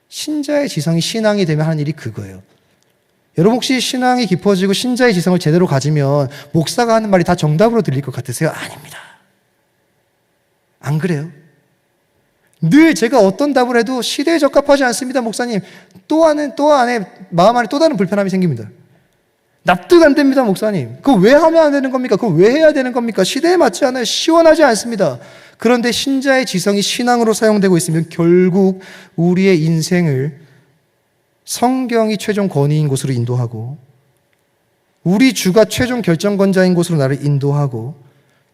신자의 지성이 신앙이 되면 하는 일이 그거예요. 여러분 혹시 신앙이 깊어지고 신자의 지성을 제대로 가지면 목사가 하는 말이 다 정답으로 들릴 것 같으세요? 아닙니다. 안 그래요? 늘 제가 어떤 답을 해도 시대에 적합하지 않습니다, 목사님. 또 안에 마음 안에 또 다른 불편함이 생깁니다. 납득 안 됩니다, 목사님. 그거 왜 하면 안 되는 겁니까? 그거 왜 해야 되는 겁니까? 시대에 맞지 않아요. 시원하지 않습니다. 그런데 신자의 지성이 신앙으로 사용되고 있으면 결국 우리의 인생을 성경이 최종 권위인 곳으로 인도하고 우리 주가 최종 결정권자인 곳으로 나를 인도하고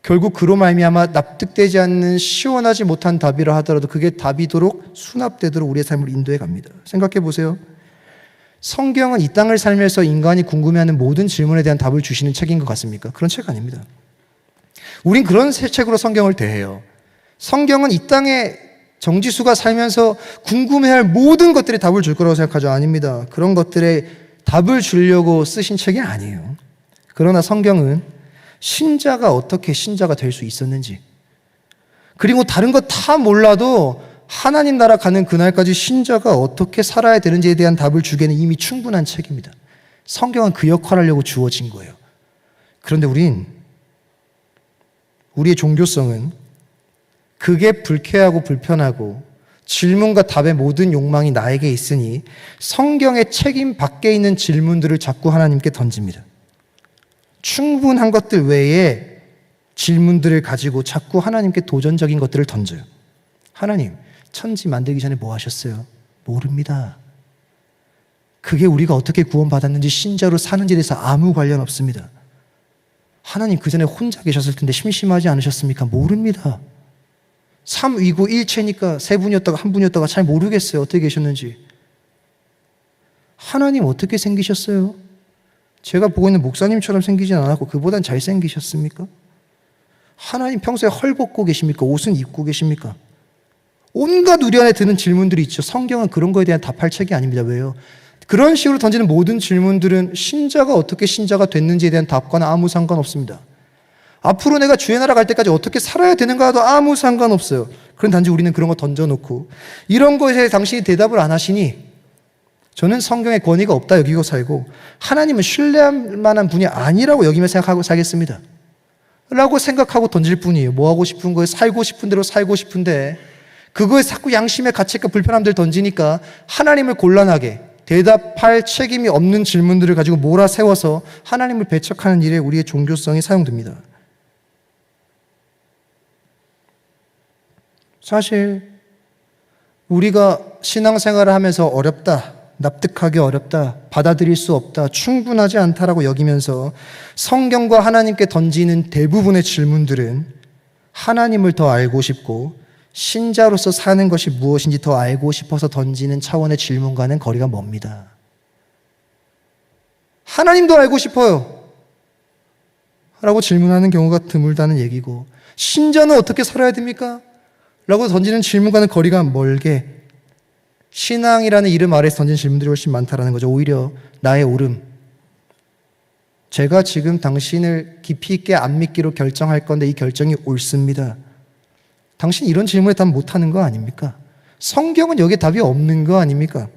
결국 그로 말미암아 납득되지 않는 시원하지 못한 답이라 하더라도 그게 답이도록 수납되도록 우리의 삶을 인도해 갑니다. 생각해 보세요. 성경은 이 땅을 살면서 인간이 궁금해하는 모든 질문에 대한 답을 주시는 책인 것 같습니까? 그런 책 아닙니다. 우린 그런 책으로 성경을 대해요. 성경은 이 땅에 정지수가 살면서 궁금해할 모든 것들에 답을 줄 거라고 생각하죠. 아닙니다. 그런 것들에 답을 주려고 쓰신 책이 아니에요. 그러나 성경은 신자가 어떻게 신자가 될 수 있었는지, 그리고 다른 거 다 몰라도 하나님 나라 가는 그날까지 신자가 어떻게 살아야 되는지에 대한 답을 주기에는 이미 충분한 책입니다. 성경은 그 역할을 하려고 주어진 거예요. 그런데 우리의 종교성은 그게 불쾌하고 불편하고 질문과 답의 모든 욕망이 나에게 있으니 성경의 책임 밖에 있는 질문들을 자꾸 하나님께 던집니다. 충분한 것들 외에 질문들을 가지고 자꾸 하나님께 도전적인 것들을 던져요. 하나님, 천지 만들기 전에 뭐 하셨어요? 모릅니다. 그게 우리가 어떻게 구원받았는지 신자로 사는지에 대해서 아무 관련 없습니다. 하나님 그 전에 혼자 계셨을 텐데 심심하지 않으셨습니까? 모릅니다. 삼위고 일체니까 세 분이었다가 한 분이었다가 잘 모르겠어요. 어떻게 계셨는지. 하나님 어떻게 생기셨어요? 제가 보고 있는 목사님처럼 생기진 않았고 그보단 잘생기셨습니까? 하나님 평소에 헐벗고 계십니까? 옷은 입고 계십니까? 온갖 우리 안에 드는 질문들이 있죠. 성경은 그런 거에 대한 답할 책이 아닙니다. 왜요? 그런 식으로 던지는 모든 질문들은 신자가 어떻게 신자가 됐는지에 대한 답과는 아무 상관없습니다. 앞으로 내가 주의 나라 갈 때까지 어떻게 살아야 되는가도 아무 상관없어요. 그런 단지 우리는 그런 거 던져놓고 이런 것에 당신이 대답을 안 하시니 저는 성경의 권위가 없다 여기고 살고 하나님은 신뢰할 만한 분이 아니라고 여기며 생각하고 살겠습니다. 라고 생각하고 던질 뿐이에요. 뭐 하고 싶은 거에 살고 싶은 대로 살고 싶은데 그거에 자꾸 양심의 가책과 불편함들 던지니까 하나님을 곤란하게 대답할 책임이 없는 질문들을 가지고 몰아세워서 하나님을 배척하는 일에 우리의 종교성이 사용됩니다. 사실 우리가 신앙생활을 하면서 어렵다, 납득하기 어렵다, 받아들일 수 없다, 충분하지 않다라고 여기면서 성경과 하나님께 던지는 대부분의 질문들은 하나님을 더 알고 싶고 신자로서 사는 것이 무엇인지 더 알고 싶어서 던지는 차원의 질문과는 거리가 멉니다. 하나님도 알고 싶어요 라고 질문하는 경우가 드물다는 얘기고 신자는 어떻게 살아야 됩니까? 라고 던지는 질문과는 거리가 멀게 신앙이라는 이름 아래서 던진 질문들이 훨씬 많다라는 거죠. 오히려 나의 옳음, 제가 지금 당신을 깊이 있게 안 믿기로 결정할 건데 이 결정이 옳습니다. 당신 이런 질문에 답 못하는 거 아닙니까? 성경은 여기에 답이 없는 거 아닙니까?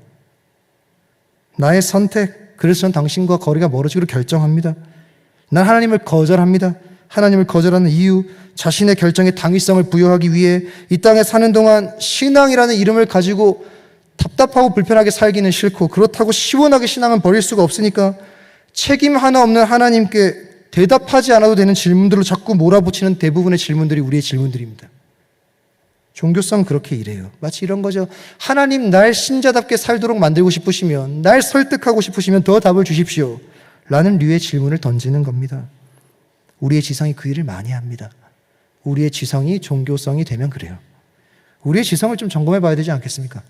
나의 선택, 그래서 전 당신과 거리가 멀어지기로 결정합니다. 난 하나님을 거절합니다. 하나님을 거절하는 이유, 자신의 결정에 당위성을 부여하기 위해 이 땅에 사는 동안 신앙이라는 이름을 가지고 답답하고 불편하게 살기는 싫고, 그렇다고 시원하게 신앙은 버릴 수가 없으니까 책임 하나 없는 하나님께 대답하지 않아도 되는 질문들로 자꾸 몰아붙이는 대부분의 질문들이 우리의 질문들입니다. 종교성은 그렇게 이래요. 마치 이런 거죠. 하나님, 날 신자답게 살도록 만들고 싶으시면, 날 설득하고 싶으시면 더 답을 주십시오 라는 류의 질문을 던지는 겁니다. 우리의 지성이 그 일을 많이 합니다. 우리의 지성이 종교성이 되면 그래요. 우리의 지성을 좀 점검해 봐야 되지 않겠습니까?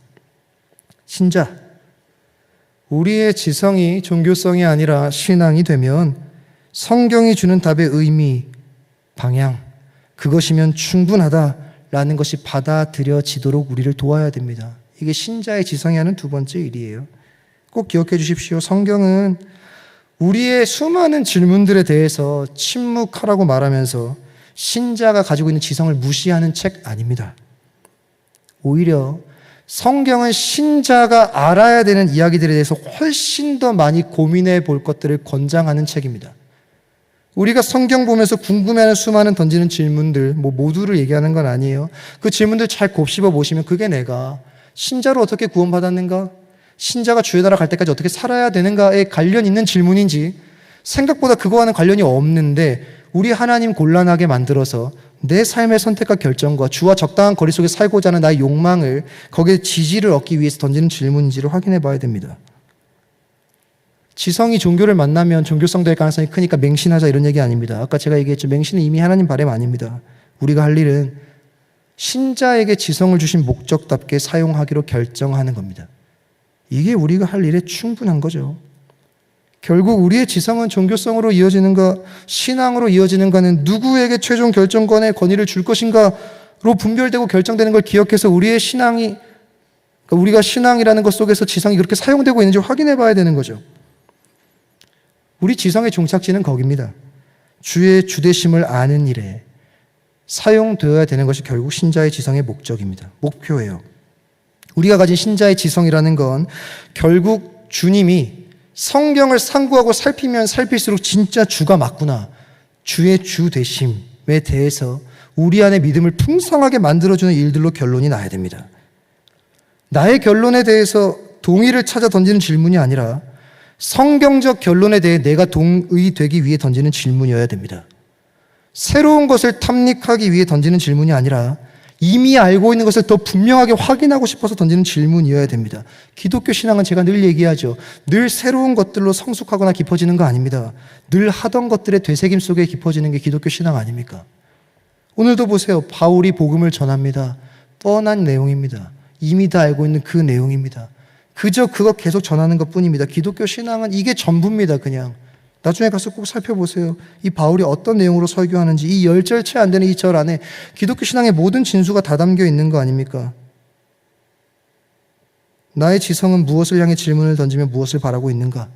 신자, 우리의 지성이 종교성이 아니라 신앙이 되면 성경이 주는 답의 의미, 방향, 그것이면 충분하다라는 것이 받아들여지도록 우리를 도와야 됩니다. 이게 신자의 지성이 하는 두 번째 일이에요. 꼭 기억해 주십시오. 성경은 우리의 수많은 질문들에 대해서 침묵하라고 말하면서 신자가 가지고 있는 지성을 무시하는 책 아닙니다. 오히려 성경은 신자가 알아야 되는 이야기들에 대해서 훨씬 더 많이 고민해 볼 것들을 권장하는 책입니다. 우리가 성경 보면서 궁금해하는 수많은 던지는 질문들, 모두를 얘기하는 건 아니에요. 그 질문들 잘 곱씹어 보시면 그게 내가 신자로 어떻게 구원받았는가? 신자가 주의 나라 갈 때까지 어떻게 살아야 되는가에 관련 있는 질문인지, 생각보다 그거와는 관련이 없는데 우리 하나님 곤란하게 만들어서 내 삶의 선택과 결정과 주와 적당한 거리 속에 살고자 하는 나의 욕망을, 거기에 지지를 얻기 위해서 던지는 질문인지를 확인해 봐야 됩니다. 지성이 종교를 만나면 종교성 될 가능성이 크니까 맹신하자 이런 얘기 아닙니다. 아까 제가 얘기했죠. 맹신은 이미 하나님 바람 아닙니다. 우리가 할 일은 신자에게 지성을 주신 목적답게 사용하기로 결정하는 겁니다. 이게 우리가 할 일에 충분한 거죠. 결국 우리의 지성은 종교성으로 이어지는가, 신앙으로 이어지는가는 누구에게 최종 결정권의 권위를 줄 것인가로 분별되고 결정되는 걸 기억해서 우리의 신앙이, 우리가 신앙이라는 것 속에서 지성이 그렇게 사용되고 있는지 확인해 봐야 되는 거죠. 우리 지성의 종착지는 거기입니다. 주의 주되심을 아는 일에 사용되어야 되는 것이 결국 신자의 지성의 목적입니다. 목표예요. 우리가 가진 신자의 지성이라는 건 결국 주님이 성경을 상고하고 살피면 살필수록 진짜 주가 맞구나, 주의 주되심에 대해서 우리 안에 믿음을 풍성하게 만들어주는 일들로 결론이 나야 됩니다. 나의 결론에 대해서 동의를 찾아 던지는 질문이 아니라 성경적 결론에 대해 내가 동의되기 위해 던지는 질문이어야 됩니다. 새로운 것을 탐닉하기 위해 던지는 질문이 아니라 이미 알고 있는 것을 더 분명하게 확인하고 싶어서 던지는 질문이어야 됩니다. 기독교 신앙은 제가 늘 얘기하죠. 늘 새로운 것들로 성숙하거나 깊어지는 거 아닙니다. 늘 하던 것들의 되새김 속에 깊어지는 게 기독교 신앙 아닙니까? 오늘도 보세요. 바울이 복음을 전합니다. 뻔한 내용입니다. 이미 다 알고 있는 그 내용입니다. 그저 그거 계속 전하는 것뿐입니다. 기독교 신앙은 이게 전부입니다. 그냥 나중에 가서 꼭 살펴보세요. 이 바울이 어떤 내용으로 설교하는지, 이 10절 채 안 되는 이 절 안에 기독교 신앙의 모든 진수가 다 담겨 있는 거 아닙니까? 나의 지성은 무엇을 향해 질문을 던지며 무엇을 바라고 있는가?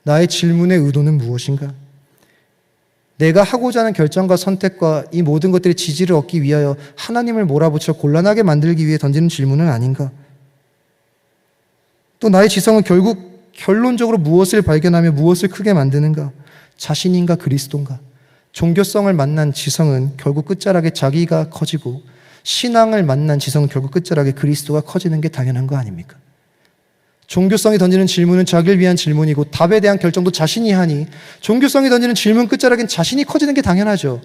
나의 질문의 의도는 무엇인가? 내가 하고자 하는 결정과 선택과 이 모든 것들의 지지를 얻기 위하여 하나님을 몰아붙여 곤란하게 만들기 위해 던지는 질문은 아닌가? 또 나의 지성은 결국 결론적으로 무엇을 발견하며 무엇을 크게 만드는가? 자신인가 그리스도인가? 종교성을 만난 지성은 결국 끝자락에 자기가 커지고, 신앙을 만난 지성은 결국 끝자락에 그리스도가 커지는 게 당연한 거 아닙니까? 종교성이 던지는 질문은 자기를 위한 질문이고 답에 대한 결정도 자신이 하니 종교성이 던지는 질문 끝자락엔 자신이 커지는 게 당연하죠.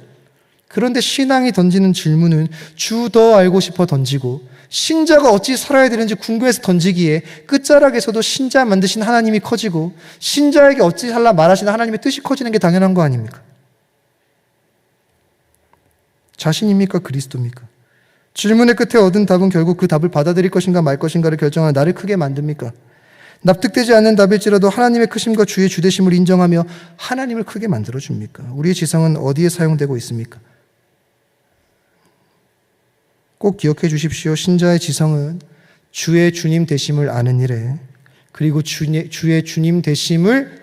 그런데 신앙이 던지는 질문은 주 더 알고 싶어 던지고, 신자가 어찌 살아야 되는지 궁금해서 던지기에 끝자락에서도 신자 만드신 하나님이 커지고, 신자에게 어찌 살라 말하시는 하나님의 뜻이 커지는 게 당연한 거 아닙니까? 자신입니까? 그리스도입니까? 질문의 끝에 얻은 답은 결국 그 답을 받아들일 것인가 말 것인가를 결정하는 나를 크게 만듭니까? 납득되지 않는 답일지라도 하나님의 크심과 주의 주되심을 인정하며 하나님을 크게 만들어줍니까? 우리의 지성은 어디에 사용되고 있습니까? 꼭 기억해 주십시오. 신자의 지성은 주의 주님 되심을 아는 일에, 그리고 주의 주님 되심을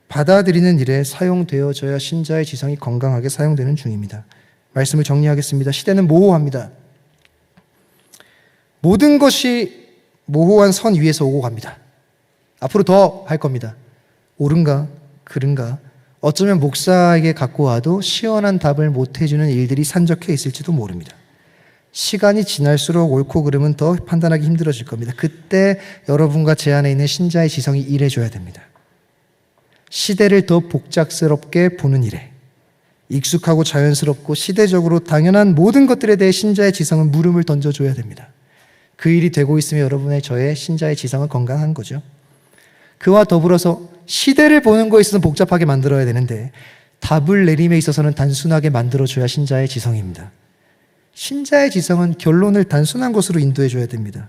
받아들이는 일에 사용되어져야 신자의 지성이 건강하게 사용되는 중입니다. 말씀을 정리하겠습니다. 시대는 모호합니다. 모든 것이 모호한 선 위에서 오고 갑니다. 앞으로 더 할 겁니다. 옳은가, 그른가, 어쩌면 목사에게 갖고 와도 시원한 답을 못 해주는 일들이 산적해 있을지도 모릅니다. 시간이 지날수록 옳고 그름은 더 판단하기 힘들어질 겁니다. 그때 여러분과 제 안에 있는 신자의 지성이 일해줘야 됩니다. 시대를 더 복잡스럽게 보는 일에 익숙하고 자연스럽고 시대적으로 당연한 모든 것들에 대해 신자의 지성은 물음을 던져줘야 됩니다. 그 일이 되고 있으면 여러분의 저의 신자의 지성은 건강한 거죠. 그와 더불어서 시대를 보는 거에 있어서는 복잡하게 만들어야 되는데 답을 내림에 있어서는 단순하게 만들어줘야 신자의 지성입니다. 신자의 지성은 결론을 단순한 것으로 인도해줘야 됩니다.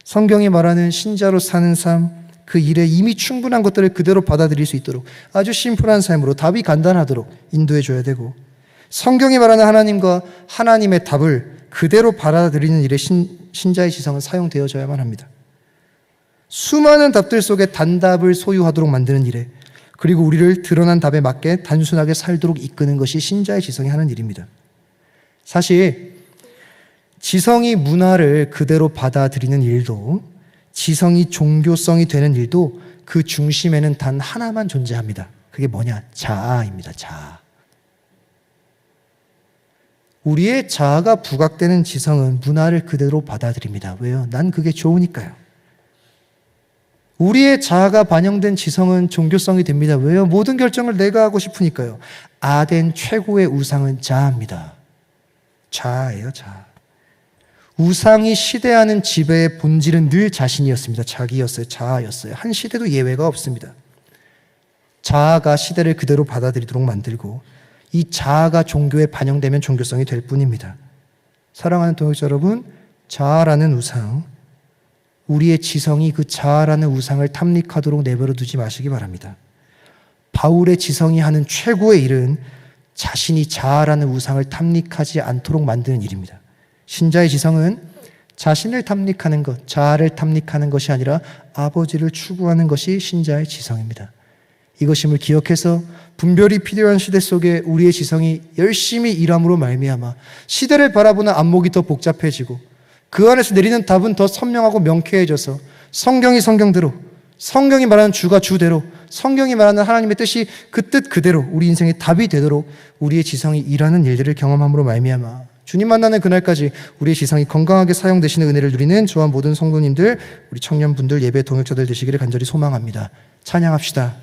성경이 말하는 신자로 사는 삶, 그 일에 이미 충분한 것들을 그대로 받아들일 수 있도록 아주 심플한 삶으로 답이 간단하도록 인도해줘야 되고, 성경이 말하는 하나님과 하나님의 답을 그대로 받아들이는 일에 신자의 지성은 사용되어져야만 합니다. 수많은 답들 속에 단답을 소유하도록 만드는 일에, 그리고 우리를 드러난 답에 맞게 단순하게 살도록 이끄는 것이 신자의 지성이 하는 일입니다. 사실 지성이 문화를 그대로 받아들이는 일도, 지성이 종교성이 되는 일도 그 중심에는 단 하나만 존재합니다. 그게 뭐냐? 자아입니다. 자아. 우리의 자아가 부각되는 지성은 문화를 그대로 받아들입니다. 왜요? 난 그게 좋으니까요. 우리의 자아가 반영된 지성은 종교성이 됩니다. 왜요? 모든 결정을 내가 하고 싶으니까요. 아덴 최고의 우상은 자아입니다. 자아예요, 자아. 우상이 시대하는 지배의 본질은 늘 자신이었습니다. 자기였어요. 자아였어요. 한 시대도 예외가 없습니다. 자아가 시대를 그대로 받아들이도록 만들고, 이 자아가 종교에 반영되면 종교성이 될 뿐입니다. 사랑하는 동역자 여러분, 자아라는 우상, 우리의 지성이 그 자아라는 우상을 탐닉하도록 내버려 두지 마시기 바랍니다. 바울의 지성이 하는 최고의 일은 자신이 자아라는 우상을 탐닉하지 않도록 만드는 일입니다. 신자의 지성은 자신을 탐닉하는 것, 자아를 탐닉하는 것이 아니라 아버지를 추구하는 것이 신자의 지성입니다. 이것임을 기억해서 분별이 필요한 시대 속에 우리의 지성이 열심히 일함으로 말미암아 시대를 바라보는 안목이 더 복잡해지고, 그 안에서 내리는 답은 더 선명하고 명쾌해져서 성경이 성경대로, 성경이 말하는 주가 주대로, 성경이 말하는 하나님의 뜻이 그 뜻 그대로 우리 인생의 답이 되도록 우리의 지성이 일하는 일들을 경험함으로 말미암아 주님 만나는 그날까지 우리의 지성이 건강하게 사용되시는 은혜를 누리는 저와 모든 성도님들, 우리 청년분들, 예배 동역자들 되시기를 간절히 소망합니다. 찬양합시다.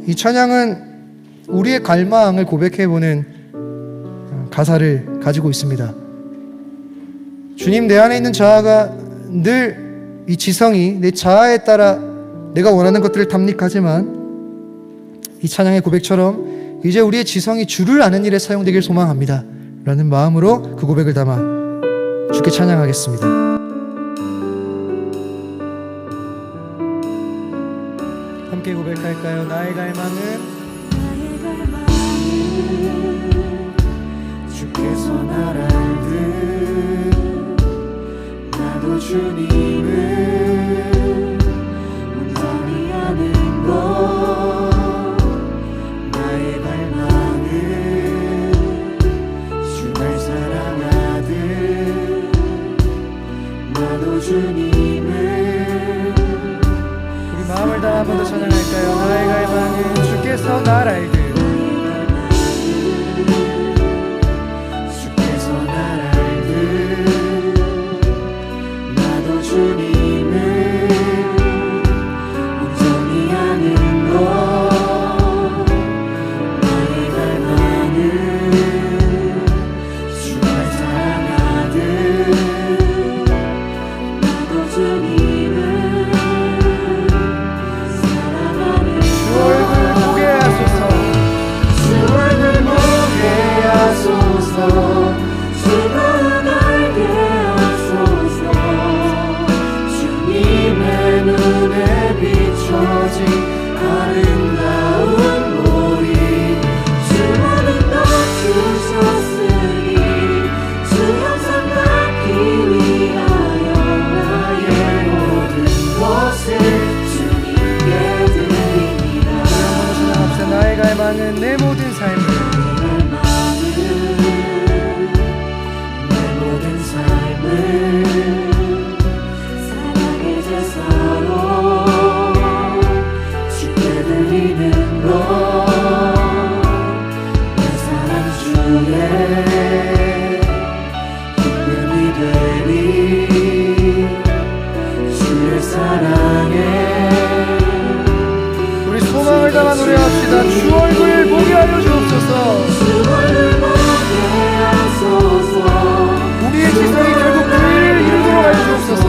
이 찬양은 우리의 갈망을 고백해보는 가사를 가지고 있습니다. 주님, 내 안에 있는 자아가 늘 이 지성이 내 자아에 따라 내가 원하는 것들을 탐닉하지만, 이 찬양의 고백처럼 이제 우리의 지성이 주를 아는 일에 사용되길 소망합니다 라는 마음으로 그 고백을 담아 주께 찬양하겠습니다. 함께 고백할까요? 나의 갈망은 주께서 날 알듯 나도 주님을 온전히 아는 것, 나의 갈망은 주 날 사랑하듯 나도 주님을. 우리 마음을 다해 한 번 더 찬양할까요? 나의 갈망은 주께서 날 알듯 주께서 날 알듯 나도 주님을 기쁨이 되리 주의 사랑에. 우리 소망을 담아 노래합시다. 주 얼굴 보게 하여 주옵소서. 주 얼굴 보게 하소서. 우리의 지성이 결국 그 일을 이루도록 하여 주옵소서.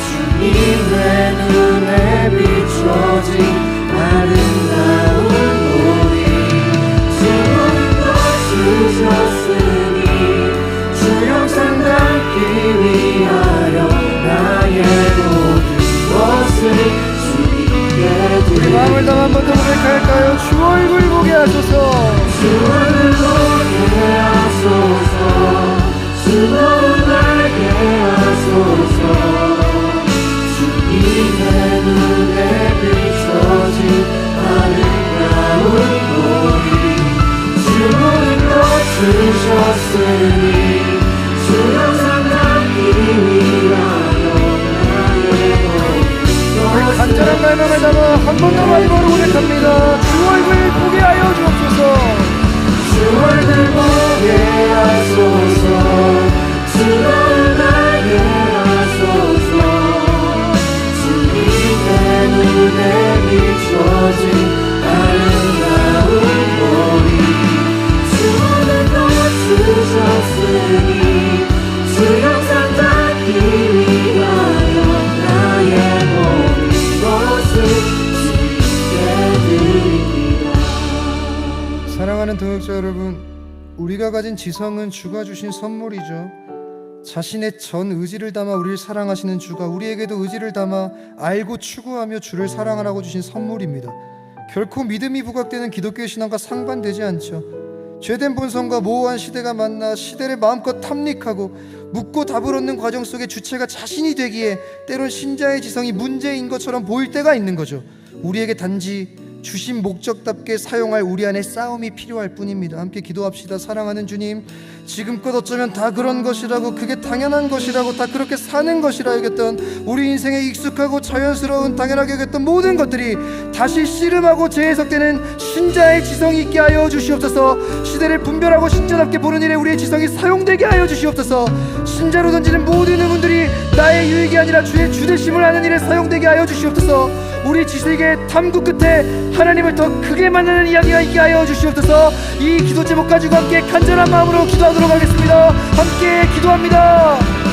주님의 눈에 비춰진 아름다운 우리 주님과 주셨으니 주 영상 닮기 위하여 나의 모든 것을 주님께 우리 마음을 담아 한 번 더 고백할까요? 주 얼굴 보게 하소서. 주 얼굴 보게 하소서. 주 거울 알게 하소서. 주님의 눈에 비춰진 아름다운 우리 주 모든 것 주셨으니 주 영상 닮기 위하여 나의 우리 간절한 말씀을 담아 한 번 더 마지막으로 고백합니다. 주 얼굴 보게 하여 주옵소서. 주 얼굴 보게 하소서. 주 거울 알게 하소서. 주님의 눈에 비춰진 아름다운 머리 주 모든 것 주셨으니 주 영상 닮기 위하여 나의 모든 것을 주님께 드립니다. 사랑하는 동역자 여러분, 우리가 가진 지성은 주가 주신 선물이죠. 자신의 전 의지를 담아 우리를 사랑하시는 주가 우리에게도 의지를 담아 알고 추구하며 주를 사랑하라고 주신 선물입니다. 결코 믿음이 부각되는 기독교의 신앙과 상반되지 않죠. 죄된 본성과 모호한 시대가 만나 시대를 마음껏 탐닉하고 묻고 답을 얻는 과정 속에 주체가 자신이 되기에 때론 신자의 지성이 문제인 것처럼 보일 때가 있는 거죠. 우리에게 단지 주신 목적답게 사용할 우리 안에 싸움이 필요할 뿐입니다. 함께 기도합시다. 사랑하는 주님, 지금껏 어쩌면 다 그런 것이라고, 그게 당연한 것이라고, 다 그렇게 사는 것이라 여겼던 우리 인생에 익숙하고 자연스러운 당연하게 여겼던 모든 것들이 다시 씨름하고 재해석되는 신자의 지성이 있게 하여 주시옵소서. 시대를 분별하고 신자답게 보는 일에 우리의 지성이 사용되게 하여 주시옵소서. 신자로 던지는 모든 의문들이 나의 유익이 아니라 주의 주되심을 아는 일에 사용되게 하여 주시옵소서. 우리 지식의 탐구 끝에 하나님을 더 크게 만나는 이야기가 있게 하여 주시옵소서. 이 기도 제목 가지고 함께 간절한 마음으로 기도하도록 하겠습니다. 함께 기도합니다.